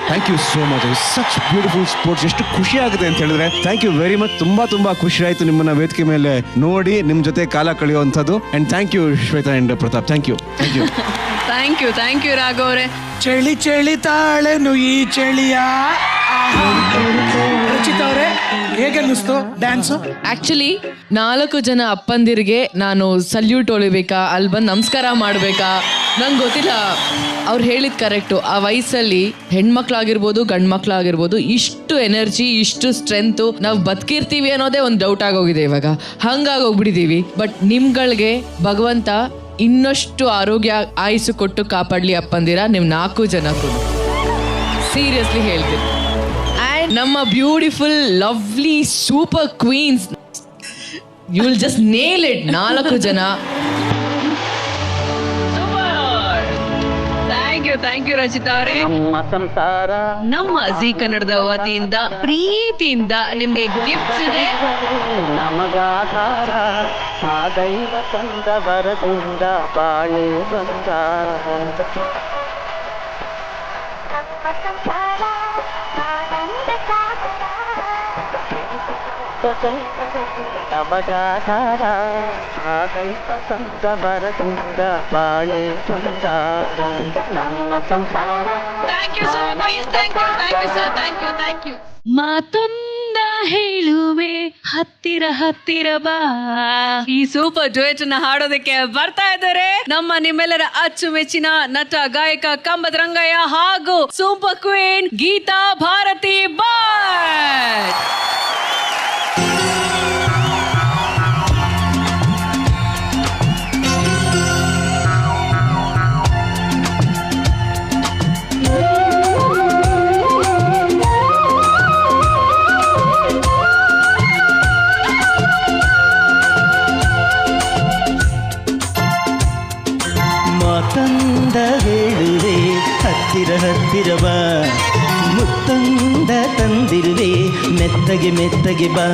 Thank you so much. Such beautiful sports. ಎಷ್ಟು ಖುಷಿ ಆಗುತ್ತೆ ಅಂತ ಹೇಳಿದ್ರೆ ಥ್ಯಾಂಕ್ ಯು ವೆರಿ ಮಚ್. ತುಂಬಾ ಖುಷಿ ಆಯ್ತು ನಿಮ್ಮನ್ನ ವೇದಿಕೆ ಮೇಲೆ ನೋಡಿ, ನಿಮ್ ಜೊತೆ ಕಾಲ ಕಳೆಯುವಂಥದ್ದು. And thank you Shweta and Pratap. Thank you thank you ರಾಘವ್ರೆ. ಚಳಿ ಚಳಿ ತಾಳೇನು ಈ ಚಳಿಯ. ರಚಿತಾ ಅವರೇ, ಹೇಗೆ ಅನ್ನಿಸ್ತು ಡ್ಯಾನ್ಸು? ಆಕ್ಚುಲಿ 4 ಜನ ಅಪ್ಪಂದಿರಿಗೆ ನಾನು ಸಲ್ಯೂಟ್ ಹೊಳಿಬೇಕಾ, ಅಲ್ಲಿ ಬಂದು ನಮಸ್ಕಾರ ಮಾಡ್ಬೇಕಾ ನಂಗೆ ಗೊತ್ತಿಲ್ಲ. ಅವ್ರು ಹೇಳಿದ್ ಕರೆಕ್ಟು. ಆ ವಯಸ್ಸಲ್ಲಿ ಹೆಣ್ಮಕ್ಳಾಗಿರ್ಬೋದು ಗಂಡ್ ಮಕ್ಳಾಗಿರ್ಬೋದು ಇಷ್ಟು ಎನರ್ಜಿ, ಇಷ್ಟು ಸ್ಟ್ರೆಂತು, ನಾವು ಬದುಕಿರ್ತೀವಿ ಅನ್ನೋದೇ ಒಂದು ಡೌಟ್ ಆಗೋಗಿದೆ ಇವಾಗ. ಹಂಗಾಗೋಗ್ಬಿಟ್ಟಿದೀವಿ. ಬಟ್ ನಿಮ್ಗಳಿಗೆ ಭಗವಂತ ಇನ್ನಷ್ಟು ಆರೋಗ್ಯ ಆಯುಸ್ಸು ಕೊಟ್ಟು ಕಾಪಾಡ್ಲಿ ಅಪ್ಪಂದಿರ, ನೀವು 4 ಜನ ಕೂಡ ಸೀರಿಯಸ್ಲಿ ಹೇಳ್ತೀನಿ. ಆ್ಯಂಡ್ ನಮ್ಮ beautiful lovely super queens, you will just nail it. 4 ಜನ. ಥ್ಯಾಂಕ್ ಯು ರಚಿತಾ ಅವರೇ. ನಮ್ಮ ಸಂಸಾರ ನಮ್ಮ ಜೀ ಕನ್ನಡದ ವತಿಯಿಂದ ಪ್ರೀತಿಯಿಂದ ನಿಮ್ಗೆ ಗಿಫ್ಟ್ಸ್ ಇದೆ. ನಮಗಾಧಾರ ಆ ದೈವ ತಂದ ಬರದಿಂದ ಬಾಳೆ ಬಂದಾರ. ನಮಗಾಧಾರ ಆ ದೈವ ತಂದ ಬರದಿಂದ ಬಾಳೆ ಬಂದಾರ. ನಮ್ಮ ಸಂಸಾರ. Thank you so much. Thank you sir. Thank you. ಮತ್ತೊಂದು ಹೇಳುವೆ ಹತ್ತಿರ ಹತ್ತಿರ ಬಾ. ಈ ಸೂಪರ್ ಡ್ಯುಯೆಟ್ ಅನ್ನ ಹಾಡೋದಕ್ಕೆ ಬರ್ತಾ ಇದ್ದಾರೆ ನಮ್ಮ ನಿಮ್ಮೆಲ್ಲರ ಅಚ್ಚುಮೆಚ್ಚಿನ ನಟ ಗಾಯಕ ಕಂಬದ ರಂಗಯ್ಯ ಹಾಗೂ ಸೂಪರ್ ಕ್ವೀನ್ ಗೀತಾ ಭಾರತಿ ಭಟ್. ಮಾತಂದ ಹೇಳುವೆ ಹತ್ತಿರ ಹತ್ತಿರ ಬಾ, ಮುತ್ತಂದ ತಂದಿರುವೆ ಮೆತ್ತಗೆ ಮೆತ್ತಗೆ ಬಾ.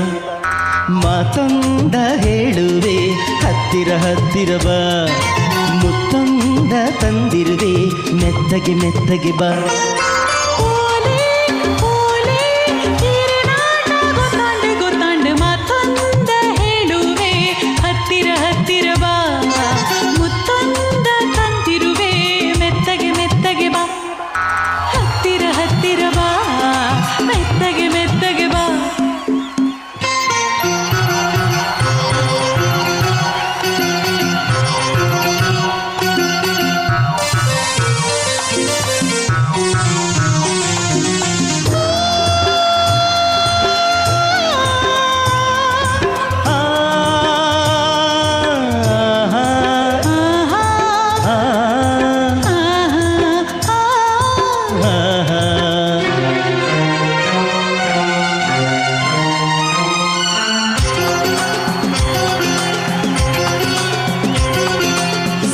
ಮಾತಂದ ಹೇಳುವೆ ಹತ್ತಿರ ಹತ್ತಿರ ಬಾ, ಮುತ್ತಂದ ತಂದಿರುವೆ ಮೆತ್ತಗೆ ಮೆತ್ತಗೆ ಬಾ.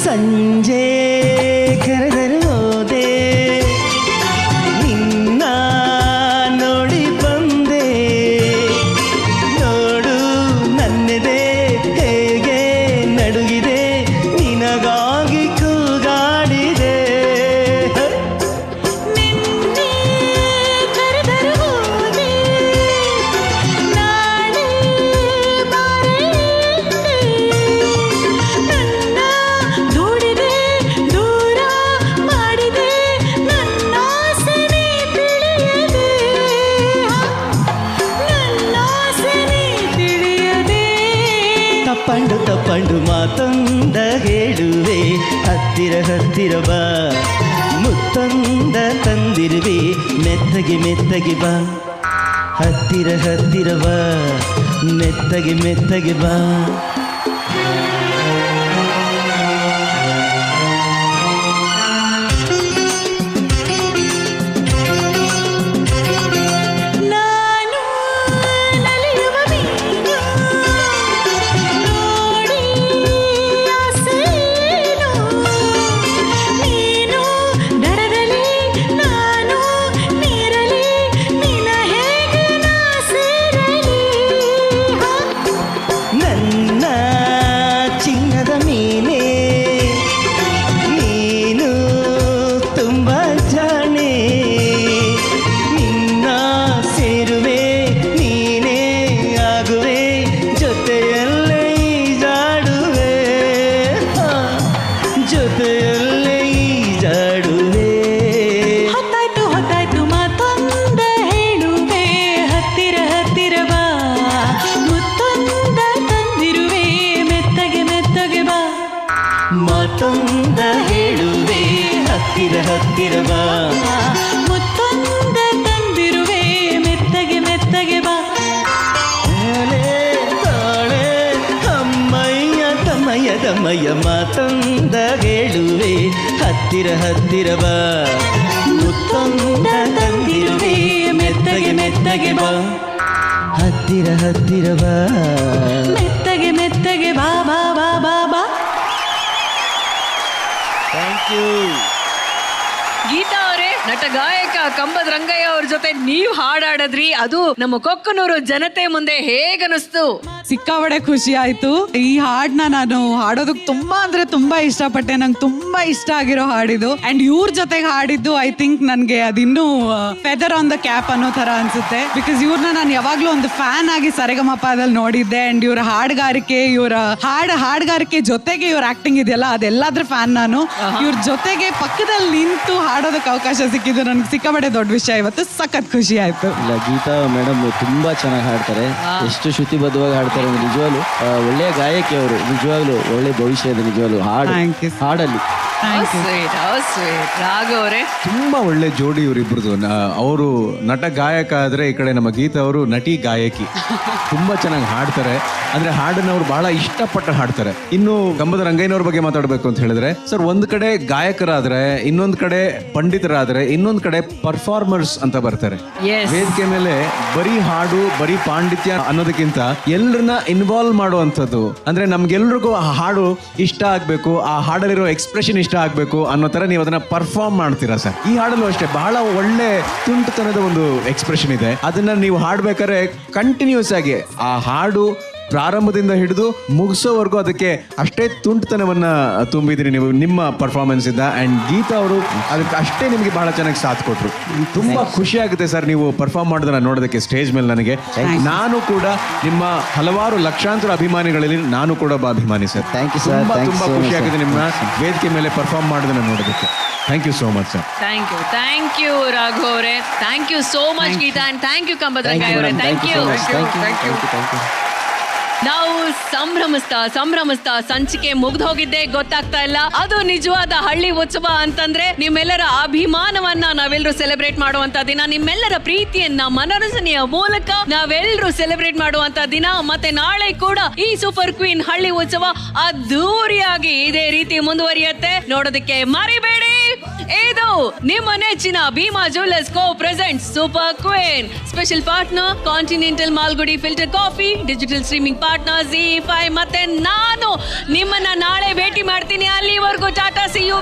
ಸಂಜೆ ಕರೆದರು ಹೋದೆ ನಿನ್ನ ನೋಡಿ ಬಂದೆ, ನೋಡು ನನ್ನೆದೆ ಹೇಗೆ ನಡುಗಿದೆ ನಿನಗಾಗಿ ಕೂಗಾಡಿದೆ. ತಪ್ಪಂಡು ತಪ್ಪಂಡು ಮಾತೊಂದ ಹೇಳುವೆ ಹತ್ತಿರ ಹತ್ತಿರ ಬಾ, ಮುತ್ತೊಂದ ತಂದಿರುವೆ ಮೆತ್ತಗೆ ಮೆತ್ತಗೆ ಬಾ. ಹತ್ತಿರ ಹತ್ತಿರ ಬಾ, ಮೆತ್ತಗೆ ಮೆತ್ತಗೆ ಬಾ. ಮಾತೊಂದ ಹೇಳುವೆ ಹತ್ತಿರ ಹತ್ತಿರ ಬಾ, ಮುತ್ತೊಂದ ತಂದಿರುವೆ ಮೆತ್ತಗೆ ಮೆತ್ತಗೆ ಬಾ. ತಾಳೆ ಅಮ್ಮಯ್ಯ ತಮ್ಮಯ್ಯ ತಮ್ಮಯ್ಯ ಮಾತೊಂದ ಹೇಳುವೆ ಹತ್ತಿರ ಹತ್ತಿರ ಬಾ, ಮುತ್ತೊಂದ ತಂದಿರುವೆ ಮೆತ್ತಗೆ ಮೆತ್ತಗೆ ಬಾ. ಹತ್ತಿರ ಹತ್ತಿರ ಬಾ, ಮೆತ್ತಗೆ ಮೆತ್ತಗೆ ಬಾ ಬಾ ಬಾ ಬಾ ಬಾ. Thank you. ಗೀತಾ ಅವರೇ, ನಟ ಗಾಯಕ ಕಂಬದ ರಂಗಯ್ಯ ಅವ್ರ ಜೊತೆ ನೀವ್ ಹಾಡಾಡದ್ರಿ, ಅದು ನಮ್ಮ ಕೊಕ್ಕನೂರು ಜನತೆ ಮುಂದೆ ಹೇಗನಿಸ್ತು? ಸಿಕ್ಕಾಪಟ್ಟೆ ಖುಷಿ ಆಯ್ತು. ಈ ಹಾಡ್ನ ನಾನು ಹಾಡೋದಕ್ಕೆ ತುಂಬಾ ಅಂದ್ರೆ ತುಂಬಾ ಇಷ್ಟಪಟ್ಟೆ. ನಂಗೆ ತುಂಬಾ ಇಷ್ಟ ಆಗಿರೋ ಹಾಡಿದು. ಅಂಡ್ ಇವ್ರ ಜೊತೆಗೆ ಹಾಡಿದ್ದು ಐ ಥಿಂಕ್ ನನ್ಗೆ ಅದಿನ್ನೂ ಫೆದರ್ ಆನ್ ದ ಕ್ಯಾಪ್ ಅನ್ನೋ ತರ ಅನ್ಸುತ್ತೆ. ಬಿಕಾಸ್ ಇವ್ರನ್ನ ನಾನು ಯಾವಾಗ್ಲೂ ಒಂದು ಫ್ಯಾನ್ ಆಗಿ ಸರೆಗಮಪದಲ್ಲಿ ನೋಡಿದ್ದೆ. ಅಂಡ್ ಇವ್ರ ಹಾಡ್ಗಾರಿಕೆ, ಇವರ ಹಾಡ್ಗಾರಿಕೆ ಜೊತೆಗೆ ಇವ್ರ ಆಕ್ಟಿಂಗ್ ಇದೆಯಲ್ಲ, ಅದೆಲ್ಲದ್ರ ಫ್ಯಾನ್ ನಾನು. ಇವ್ರ ಜೊತೆಗೆ ಪಕ್ಕದಲ್ಲಿ ನಿಂತು ಹಾಡೋದಕ್ಕೆ ಅವಕಾಶ ಸಿಕ್ಕಿದ್ದು ನನ್ಗೆ ಸಿಕ್ಕಾಪಟ್ಟೆ ಸಿಕ್ಕಾಪಟ್ಟೆ ದೊಡ್ಡ ವಿಷಯ. ಇವತ್ತು ಸಖತ್ ಖುಷಿ ಆಯ್ತು. ಇಲ್ಲ, ಗೀತಾ ಮೇಡಮ್ ತುಂಬಾ ಚೆನ್ನಾಗಿ ಹಾಡ್ತಾರೆ, ಎಷ್ಟು ಶ್ರುತಿಬದ್ಧವಾಗಿ ಹಾಡ್ತಾರೆ. ನಿಜವಾಗ್ಲು ಒಳ್ಳೆಯ ಗಾಯಕಿ ಅವರು, ನಿಜವಾಗ್ಲು ಒಳ್ಳೆ ಭವಿಷ್ಯ ಇದೆ ನಿಜವಾಗ್ಲು ಹಾಡಲ್ಲಿ. ರಾಘವ್ರೆ ತುಂಬಾ ಒಳ್ಳೆ ಜೋಡಿ ಇವರಿಬ್ರದ್ದು. ಅವರು ನಟ ಗಾಯಕ ಆದ್ರೆ ಈ ಕಡೆ ನಮ್ಮ ಗೀತಾ ಅವರು ನಟಿ ಗಾಯಕಿ. ತುಂಬಾ ಚೆನ್ನಾಗಿ ಹಾಡ್ತಾರೆ. ಅಂದ್ರೆ ಹಾಡನ್ನ ಅವ್ರು ಬಹಳ ಇಷ್ಟಪಟ್ಟು ಹಾಡ್ತಾರೆ. ಇನ್ನು ಗಂಬದ ರಂಗಯ್ಯನವ್ರ ಬಗ್ಗೆ ಮಾತಾಡ್ಬೇಕು ಅಂತ ಹೇಳಿದ್ರೆ, ಸರ್ ಒಂದ್ ಕಡೆ ಗಾಯಕರಾದ್ರೆ, ಇನ್ನೊಂದ್ ಕಡೆ ಪಂಡಿತರಾದ್ರೆ, ಇನ್ನೊಂದ್ ಕಡೆ ಪರ್ಫಾರ್ಮರ್ಸ್ ಅಂತ ಬರ್ತಾರೆ. ವೇದಿಕೆ ಮೇಲೆ ಬರೀ ಹಾಡು ಬರೀ ಪಾಂಡಿತ್ಯ ಅನ್ನೋದಕ್ಕಿಂತ ಎಲ್ಲರನ್ನ ಇನ್ವಾಲ್ವ್ ಮಾಡುವಂಥದ್ದು. ಅಂದ್ರೆ ನಮ್ಗೆಲ್ರಿಗೂ ಆ ಹಾಡು ಇಷ್ಟ ಆಗ್ಬೇಕು, ಆ ಹಾಡಲ್ಲಿರೋ ಎಕ್ಸ್ಪ್ರೆಷನ್ ಇಷ್ಟ ಆಗ್ಬೇಕು ಅನ್ನೋ ತರ ನೀವು ಅದನ್ನ ಪರ್ಫಾರ್ಮ್ ಮಾಡ್ತೀರಾ ಸರ್. ಈ ಹಾಡಲ್ಲೂ ಅಷ್ಟೇ ಬಹಳ ಒಳ್ಳೆ ತುಂಟತನದ ಒಂದು ಎಕ್ಸ್ಪ್ರೆಷನ್ ಇದೆ. ಅದನ್ನ ನೀವು ಹಾಡ್ಬೇಕಾದ್ರೆ ಕಂಟಿನ್ಯೂಸ್ ಆಗಿ ಆ ಹಾಡು ಪ್ರಾರಂಭದಿಂದ ಹಿಡಿದು ಮುಗಿಸೋವರೆಗೂ ಅದಕ್ಕೆ ಅಷ್ಟೇ ತುಂಟತನವನ್ನ ತುಂಬಿದ್ರಿ ನೀವು ನಿಮ್ಮ ಪರ್ಫಾರ್ಮೆನ್ಸ್ ಇಂದ. ಅಂಡ್ ಗೀತಾ ಅವರು ಅದಕ್ಕೆ ಅಷ್ಟೇ ನಿಮಗೆ ಬಹಳ ಚೆನ್ನಾಗಿ ಸಾಥ್ ಕೊಟ್ರು. ತುಂಬಾ ಖುಷಿ ಆಗುತ್ತೆ ಸರ್ ನೀವು ಪರ್ಫಾರ್ಮ್ ಮಾಡೋದನ್ನ ನೋಡೋದಕ್ಕೆ ಸ್ಟೇಜ್ ಮೇಲೆ. ನನಗೆ ನಾನು ಕೂಡ ನಿಮ್ಮ ಹಲವಾರು ಲಕ್ಷಾಂತರ ಅಭಿಮಾನಿಗಳಲ್ಲಿ ನಾನು ಕೂಡ ಒಬ್ಬ ಅಭಿಮಾನಿ ಸರ್. ತುಂಬಾ ತುಂಬಾ ಖುಷಿ ಆಗುತ್ತೆ ನಿಮ್ಮ ವೇದಿಕೆ ಮೇಲೆ ಪರ್ಫಾರ್ಮ್ ಮಾಡೋದನ್ನ ನೋಡೋದಕ್ಕೆ. Thank you so much sir. Thank you Raghav ಅವರೇ. Thank you so much Geeta and thank you ಕಂಬದ್ರಂಗಾಯ್ ಅವರೇ. Thank you. ನಾವು ಸಂಭ್ರಮಿಸ್ತಾ ಸಂಚಿಕೆ ಮುಗ್ದು ಹೋಗಿದ್ದೆ ಗೊತ್ತಾಗ್ತಾ ಇಲ್ಲ. ಅದು ನಿಜವಾದ ಹಳ್ಳಿ ಉತ್ಸವ ಅಂತಂದ್ರೆ ನಿಮ್ಮೆಲ್ಲರ ಅಭಿಮಾನವನ್ನ ನಾವೆಲ್ಲರೂ ಸೆಲೆಬ್ರೇಟ್ ಮಾಡುವಂತ ದಿನ, ನಿಮ್ಮೆಲ್ಲರ ಪ್ರೀತಿಯನ್ನ ಮನರಂಜನೆಯ ಮೂಲಕ ನಾವೆಲ್ಲರೂ ಸೆಲೆಬ್ರೇಟ್ ಮಾಡುವಂತ ದಿನ. ಮತ್ತೆ ನಾಳೆ ಕೂಡ ಈ ಸೂಪರ್ ಕ್ವೀನ್ ಹಳ್ಳಿ ಉತ್ಸವ ಅದ್ದೂರಿಯಾಗಿ ಇದೇ ರೀತಿ ಮುಂದುವರಿಯುತ್ತೆ. ನೋಡೋದಕ್ಕೆ ಮರಿಬೇಡಿ. ಇದು ನಿಮ್ಮ ನೆಚ್ಚಿನ Bhima jewellers co present super queen. Special partner continental Malgudi filter coffee, digital streaming partner ZEE5. ಮತ್ತೆ ನಾನು ನಿಮ್ಮನ್ನ ನಾಳೆ ಭೇಟಿ ಮಾಡ್ತೀನಿ. ಅಲ್ಲಿವರೆಗೂ ಟಾಟಾ, ಸಿ ಯು.